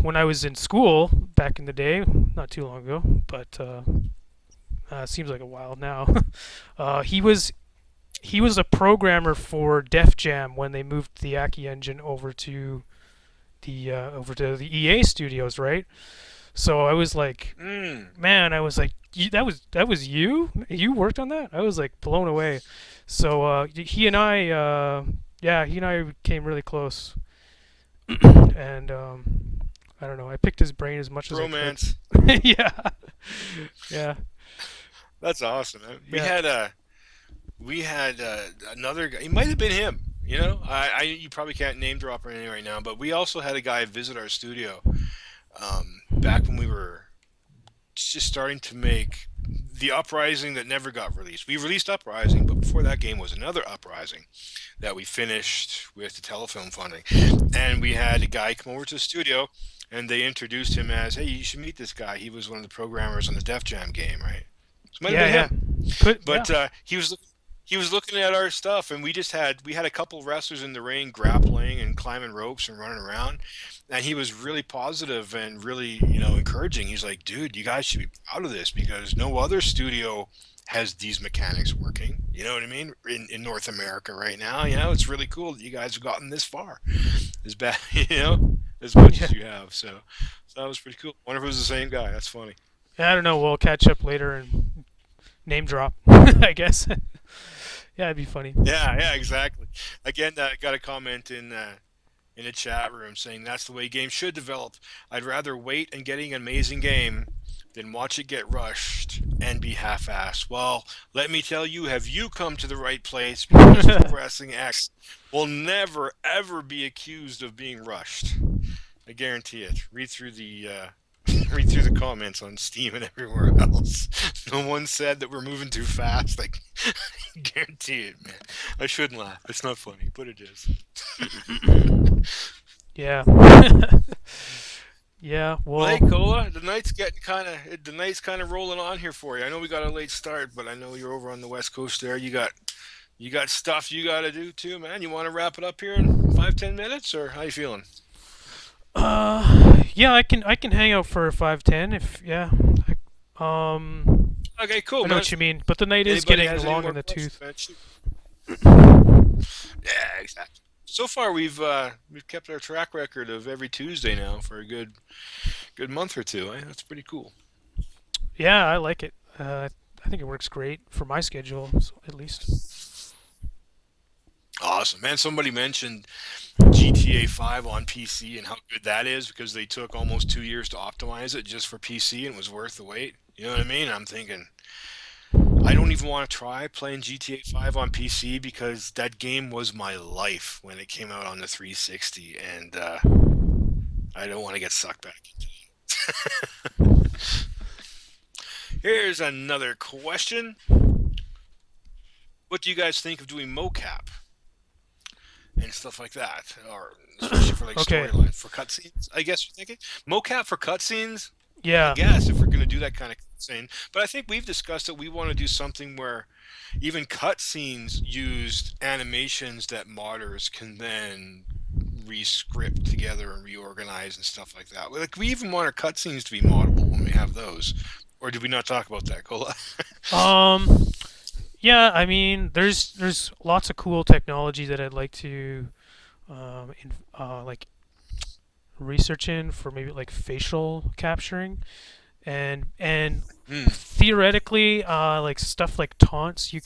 when I was in school back in the day, not too long ago, but seems like a while now. He was a programmer for Def Jam when they moved the Aki engine over to the EA studios, right? So I was like, Mm. man, I was like, that was you? You worked on that? I was like blown away. So he and I, yeah, he and I came really close and I don't know. I picked his brain as much as I could. Bromance. Yeah, yeah, That's awesome, man. yeah. We had another guy. He might have been him. You know, you probably can't name drop or anything right now, but we also had a guy visit our studio back when we were just starting to make the Uprising that never got released. We released Uprising, but before that game was another Uprising that we finished with the telefilm funding. And we had a guy come over to the studio, and they introduced him as, "Hey, you should meet this guy. He was one of the programmers on the Def Jam game, right?" So it might have Yeah, been yeah. him. Could yeah. But he was looking at our stuff, and we had a couple wrestlers in the ring grappling and climbing ropes and running around, and he was really positive and really encouraging. He's like, "Dude, you guys should be proud of this because no other studio has these mechanics working. You know what I mean? In North America right now, it's really cool that you guys have gotten this far, as bad, as much Yeah. as you have." So that was pretty cool. Wonder if it was the same guy. That's funny. Yeah, I don't know. We'll catch up later and name drop. I guess. Yeah, it'd be funny. Yeah, yeah, exactly. Again, got a comment in a chat room saying that's the way games should develop. I'd rather wait and getting an amazing game than watch it get rushed and be half-assed. Well, let me tell you, have you come to the right place because Pro Wrestling X will never ever be accused of being rushed. I guarantee it. Read through the comments on Steam and everywhere else. No one said that we're moving too fast. Like, guarantee it, man. I shouldn't laugh. It's not funny, but it is. Yeah. Yeah. Well, Well. hey, Cola, the night's kind of rolling on here for you. I know we got a late start, but I know you're over on the West Coast there. You got stuff you got to do too, man. You want to wrap it up here in 5-10 minutes, or how you feeling? Yeah. I can hang out for 5-10 if yeah. Okay, cool, I know man. what you mean, but the night is Anybody getting has any long in more the questions, tooth. man? Shoot. Yeah, exactly. So far, we've kept our track record of every Tuesday now for a good month or two. Eh? That's pretty cool. Yeah, I like it. I think it works great for my schedule, so at least. Awesome, man. Somebody mentioned GTA 5 on PC and how good that is because they took almost 2 years to optimize it just for PC and it was worth the wait. You know what I mean? I'm thinking, I don't even want to try playing GTA 5 on PC because that game was my life when it came out on the 360, and I don't want to get sucked back into it. Here's another question. What do you guys think of doing mocap and stuff like that, or especially for like Okay. storylines for cutscenes? I guess you're thinking mocap for cutscenes. I Yeah. guess if we're gonna do that kind of cutscene, but I think we've discussed that we want to do something where even cutscenes used animations that modders can then rescript together and reorganize and stuff like that. Like we even want our cutscenes to be moddable when we have those. Or did we not talk about that, Cola? Um. Yeah. I mean, there's lots of cool technology that I'd like to like research in for maybe like facial capturing and Hmm. theoretically like stuff like taunts Hmm. you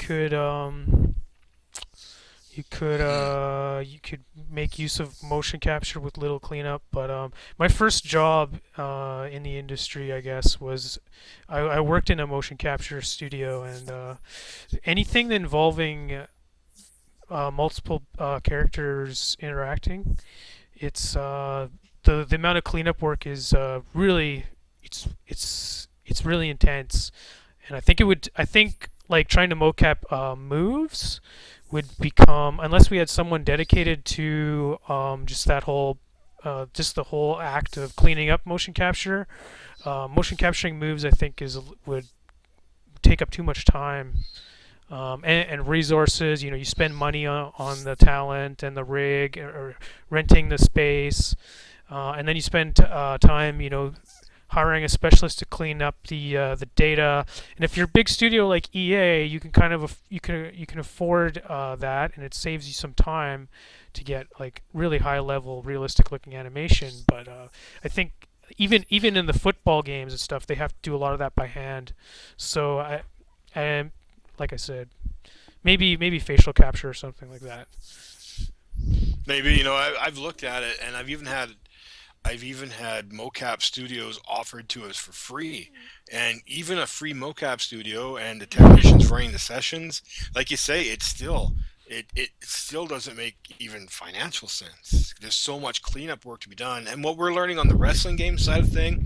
could make use of motion capture with little cleanup, but my first job in the industry, I guess, was I worked in a motion capture studio, and anything involving multiple characters interacting, it's the amount of cleanup work is really it's really intense, and I think like trying to mocap moves would become, unless we had someone dedicated to just that whole just the whole act of cleaning up motion capture. Motion capturing moves, I think, is would take up too much time and resources. You know, you spend money on the talent and the rig or renting the space, and then you spend time, hiring a specialist to clean up the data. And if you're a big studio like EA, you can kind of you can afford that, and it saves you some time to get like really high level, realistic looking animation. But I think even in the football games and stuff, they have to do a lot of that by hand. So I like I said, maybe facial capture or something like that. Maybe, I've looked at it, and I've even had mocap studios offered to us for free, and even a free mocap studio and the technicians running the sessions, like you say, it still doesn't make even financial sense. There's so much cleanup work to be done, and what we're learning on the wrestling game side of thing,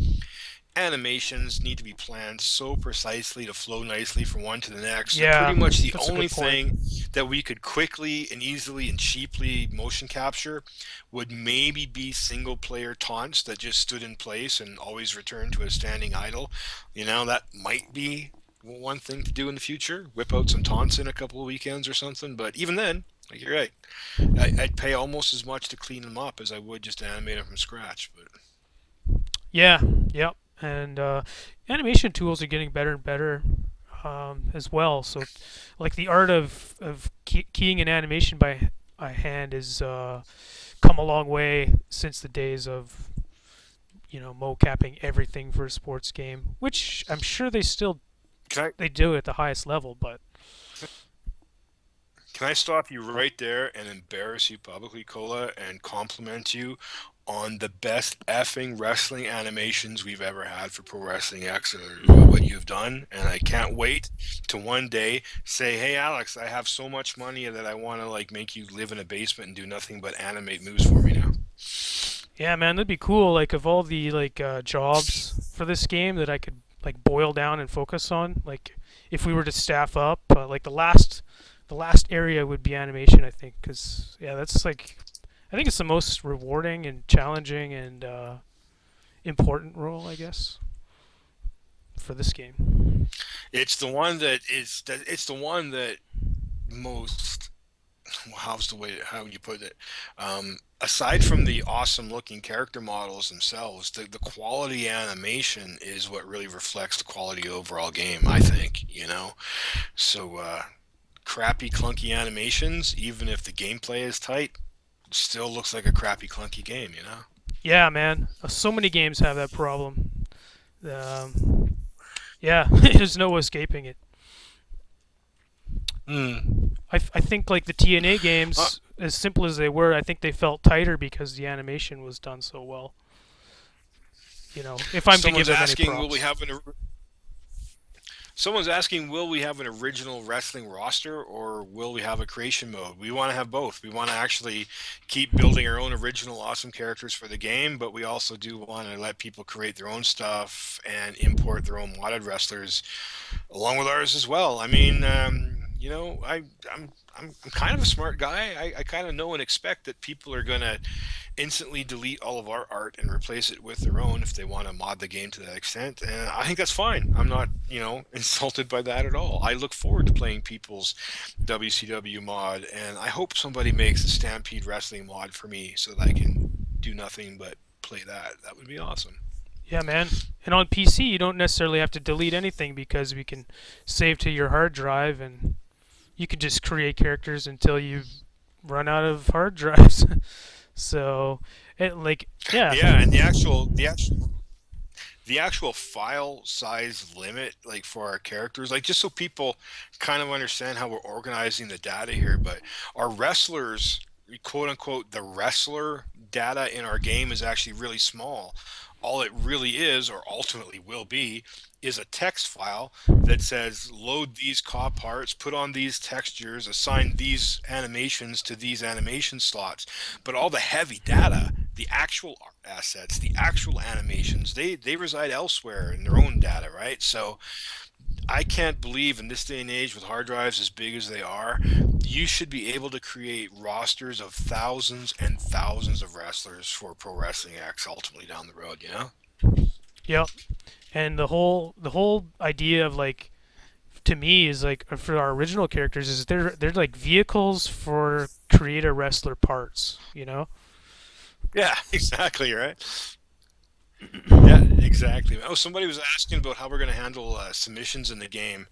animations need to be planned so precisely to flow nicely from one to the next that Yeah, pretty much the that's a only good point. thing that we could quickly and easily and cheaply motion capture would maybe be single player taunts that just stood in place and always returned to a standing idle. That might be one thing to do in the future. Whip out some taunts in a couple of weekends or something. But even then, like you're right, I'd pay almost as much to clean them up as I would just to animate them from scratch. But Yeah, yep. And animation tools are getting better and better as well. So, like the art of keying an animation by hand is come a long way since the days of mocapping everything for a sports game, which I'm sure can I they do at the highest level. But Can I stop you right there and embarrass you publicly, Cola, and compliment you on the best effing wrestling animations we've ever had for Pro Wrestling X, or what you've done? And I can't wait to one day say, "Hey, Alex, I have so much money that I want to like make you live in a basement and do nothing but animate moves for me now." yeah, man, that'd be cool. Like of all the jobs for this game that I could like boil down and focus on, like if we were to staff up, like the last area would be animation, I think, because yeah, that's like I think it's the most rewarding and challenging and important role, I guess, for this game. It's the one that most, how's the way how would you put it, aside from the awesome looking character models themselves, the quality animation is what really reflects the quality overall game, I think. So crappy clunky animations, even if the gameplay is tight, still looks like a crappy clunky game. Yeah, man, so many games have that problem. Um, yeah, there's no escaping it. Hmm. I think like the TNA uh, games, as simple as they were, I think they felt tighter because the animation was done so well. If I'm to give someone's them any asking will we props. have an Someone's asking, will we have an original wrestling roster or will we have a creation mode? We want to have both. We want to actually keep building our own original awesome characters for the game, but we also do want to let people create their own stuff and import their own modded wrestlers along with ours as well. I mean, I'm kind of a smart guy. I kind of know and expect that people are gonna instantly delete all of our art and replace it with their own if they want to mod the game to that extent. And I think that's fine. I'm not, insulted by that at all. I look forward to playing people's WCW mod, and I hope somebody makes a Stampede Wrestling mod for me so that I can do nothing but play that. That would be awesome. Yeah, man. And on PC, you don't necessarily have to delete anything because we can save to your hard drive, and you can just create characters until you run out of hard drives. So, yeah, Yeah, and the actual file size limit, like for our characters, like just so people kind of understand how we're organizing the data here, but our wrestlers, quote unquote, the wrestler data in our game is actually really small. All it really is, or ultimately will be, is a text file that says load these COD parts, put on these textures, assign these animations to these animation slots. But all the heavy data, the actual assets, the actual animations, they reside elsewhere in their own data, right? So I can't believe in this day and age with hard drives as big as they are, you should be able to create rosters of thousands and thousands of wrestlers for Pro Wrestling X ultimately down the road. yep. And the whole idea of like to me is like for our original characters is they're like vehicles for creator wrestler parts. Yeah, exactly, right. Yeah, exactly. Oh, somebody was asking about how we're going to handle submissions in the game.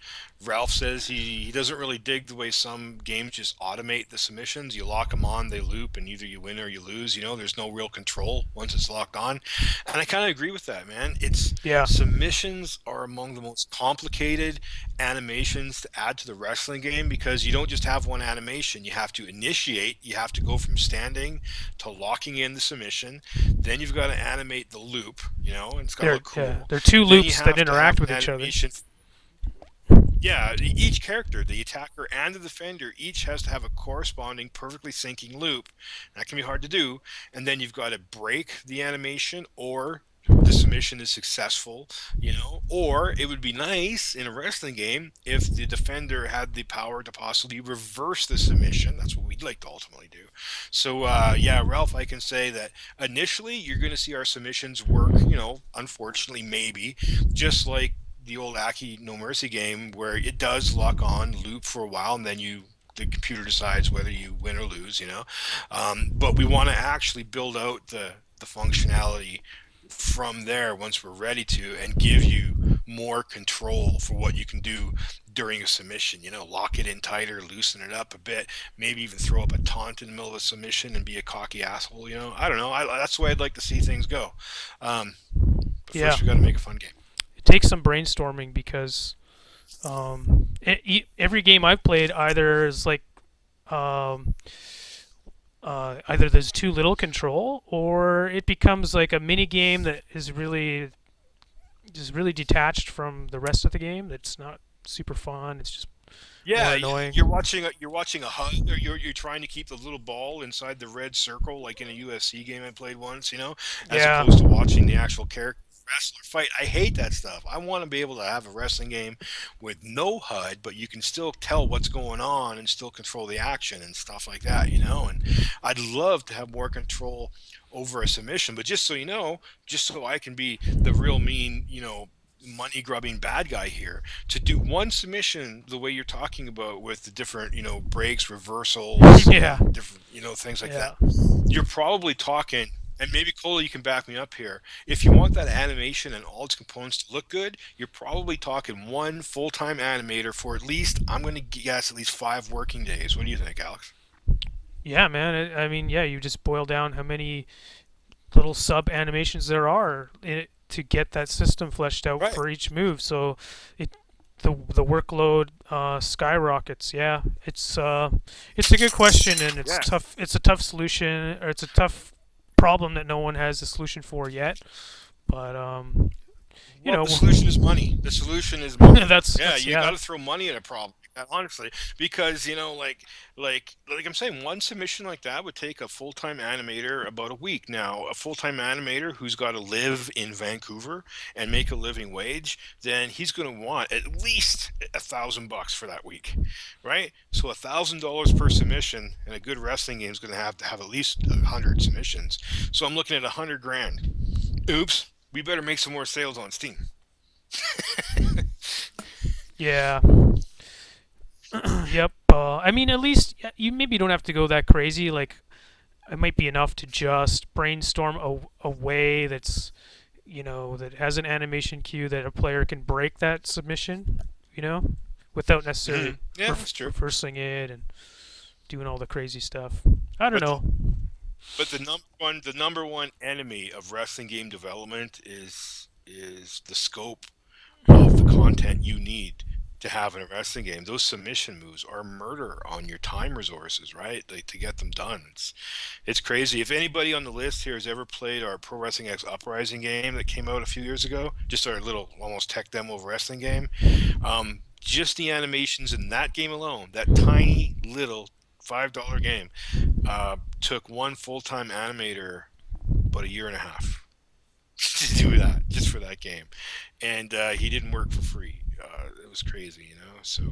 Ralph says he doesn't really dig the way some games just automate the submissions. You lock them on, they loop, and either you win or you lose. You know, there's no real control once it's locked on. And I kind of agree with that, man. It's Yeah, submissions are among the most complicated animations to add to the wrestling game because you don't just have one animation. You have to initiate, you have to go from standing to locking in the submission, then you've got to animate the loop, you know, and it's got to they're look yeah, cool. they're two Then you loops that have to have interact with an each other. animation. Yeah, each character, the attacker and the defender, each has to have a corresponding perfectly syncing loop. That can be hard to do. And then you've got to break the animation or the submission is successful, you know, or it would be nice in a wrestling game if the defender had the power to possibly reverse the submission. That's what we'd like to ultimately do. So, yeah, Ralph, I can say that initially you're going to see our submissions work, you know, unfortunately, maybe, just like the old Aki No Mercy game where it does lock on loop for a while and then the computer decides whether you win or lose, you know. But we want to actually build out the functionality from there once we're ready to and give you more control for what you can do during a submission. You know, lock it in tighter, loosen it up a bit, maybe even throw up a taunt in the middle of a submission and be a cocky asshole. You know, I don't know. That's the way I'd like to see things go. Um, but Yeah, first, we got to make a fun game. it takes some brainstorming because every game I've played either is like um, either there's too little control or it becomes like a mini game that is really just really detached from the rest of the game. That's not super fun. It's just more Yeah, annoying. you're watching a HUD, or you're trying to keep the little ball inside the red circle, like in a UFC game I played once, you know, as Yeah, opposed to watching the actual character wrestler fight. I hate that stuff. I want to be able to have a wrestling game with no HUD, but you can still tell what's going on and still control the action and stuff like that, you know. And I'd love to have more control over a submission, but just so you know, just so I can be the real mean, you know, money grubbing bad guy here to do one submission the way you're talking about with the different, you know, breaks, reversals, yeah, different, you know, things like yeah, that. You're probably talking, and maybe Cola, you can back me up here. If you want that animation and all its components to look good, you're probably talking one full-time animator for at least, I'm going to guess, at least 5 working days. What do you think, Alex? yeah, man. I mean, yeah, you just boil down how many little sub animations there are to get that system fleshed out Right. for each move. So it the workload skyrockets. Yeah, it's a good question and it's Yeah. tough. It's a tough solution or it's a tough problem that no one has a solution for yet. But you Well, know, the solution is money. The solution is money. Yeah, that's you got yeah, to throw money at a problem. Honestly, because you know, like I'm saying, one submission like that would take a full-time animator about a week. Now, a full-time animator who's got to live in Vancouver and make a living wage, then he's going to want at least $1,000 for that week, right? So $1,000 per submission, and a good wrestling game is going to have at least 100 submissions. So I'm looking at 100 grand. Oops, we better make some more sales on Steam. yeah. Yep. I mean, at least you maybe don't have to go that crazy. Like it might be enough to just brainstorm a way that's that has an animation cue that a player can break that submission, you know, without Hmm. necessarily Yeah, that's true. reversing it and doing all the crazy stuff. I don't But know. but the number one enemy of wrestling game development is the scope of the content you need to have in a wrestling game. Those submission moves are murder on your time resources, right? Like to get them done. It's crazy. If anybody on the list here has ever played our Pro Wrestling X Uprising game that came out a few years ago, just our little almost tech demo of wrestling game, just the animations in that game alone, that tiny little $5 game, took one full-time animator about a year and a half to do that just for that game, and he didn't work for free. It was crazy, you know. So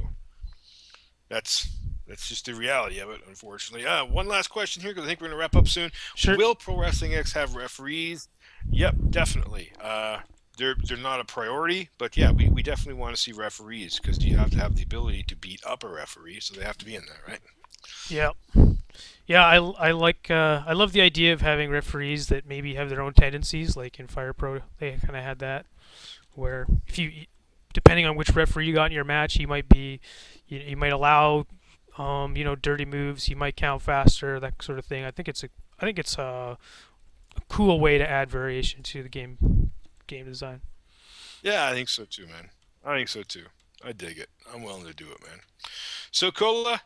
that's that's just the reality of it, unfortunately. One last question here because I think we're gonna wrap up soon. Sure. Will Pro Wrestling X have referees? Yep, definitely. They're not a priority, but yeah, we definitely want to see referees because you have to have the ability to beat up a referee, so they have to be in there, right? Yeah. Yeah, I like I love the idea of having referees that maybe have their own tendencies. Like in Fire Pro, they kind of had that where if you, depending on which referee you got in your match, you might allow dirty moves. You might count faster, that sort of thing. I think it's a cool way to add variation to the game design. Yeah, I think so too, man. I think so too. I dig it. I'm willing to do it, man. So, Cola,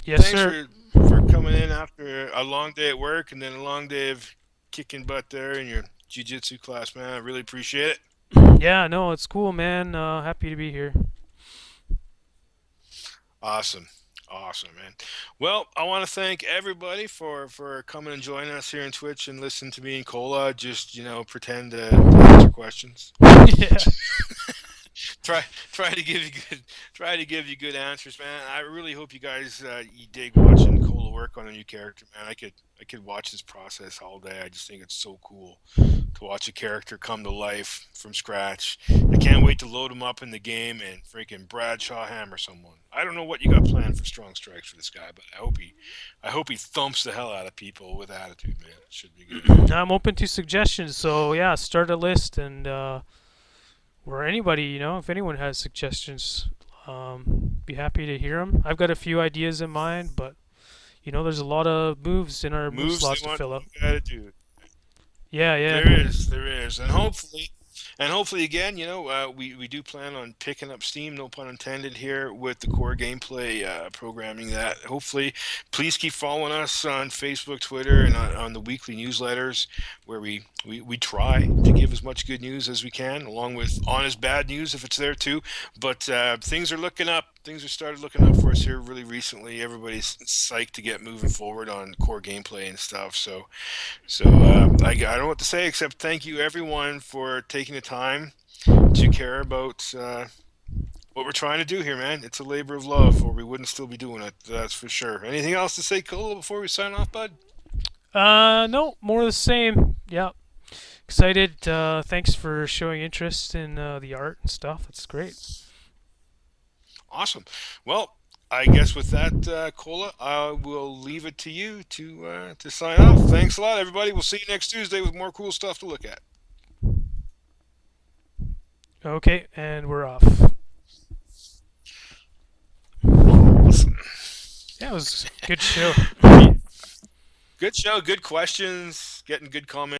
Yes, thanks sir. for coming in after a long day at work and then a long day of kicking butt there in your jiu-jitsu class, man. I really appreciate it. Yeah, no, it's cool, man. Happy to be here. Awesome. Awesome, man. Well, I want to thank everybody for coming and joining us here on Twitch and listen to me and Cola just, pretend to answer questions. Yeah. try try to give you good try to give you good answers, man. I really hope you guys you dig watching Cola work on a new character, man. I could watch this process all day. I just think it's so cool to watch a character come to life from scratch. I can't wait to load him up in the game and freaking Bradshaw hammer someone. I don't know what you got planned for strong strikes for this guy, but I hope he thumps the hell out of people with attitude, man. It should be good. I'm open to suggestions, so yeah, start a list and or anybody, if anyone has suggestions, be happy to hear them. I've got a few ideas in mind, but there's a lot of moves in our move Moves slots they to want fill up. attitude. Yeah, yeah. There is, and hopefully again, we do plan on picking up steam, no pun intended, here with the core gameplay programming. That hopefully, please keep following us on Facebook, Twitter, and on the weekly newsletters, where we try to give as much good news as we can, along with honest bad news if it's there too. But things are looking up. Things have started looking up for us here really recently. Everybody's psyched to get moving forward on core gameplay and stuff. So I don't know what to say except thank you everyone for taking the time to care about what we're trying to do here, man. It's a labor of love, or we wouldn't still be doing it. That's for sure. Anything else to say, Cole, before we sign off, bud? No, more of the same. Yeah, excited. Thanks for showing interest in the art and stuff. That's great. Awesome. Well, I guess with that, Cola, I will leave it to you to sign off. Thanks a lot, everybody. We'll see you next Tuesday with more cool stuff to look at. Okay, and we're off. Awesome. Yeah, it was a good show. Good show. Good questions. Getting good comments.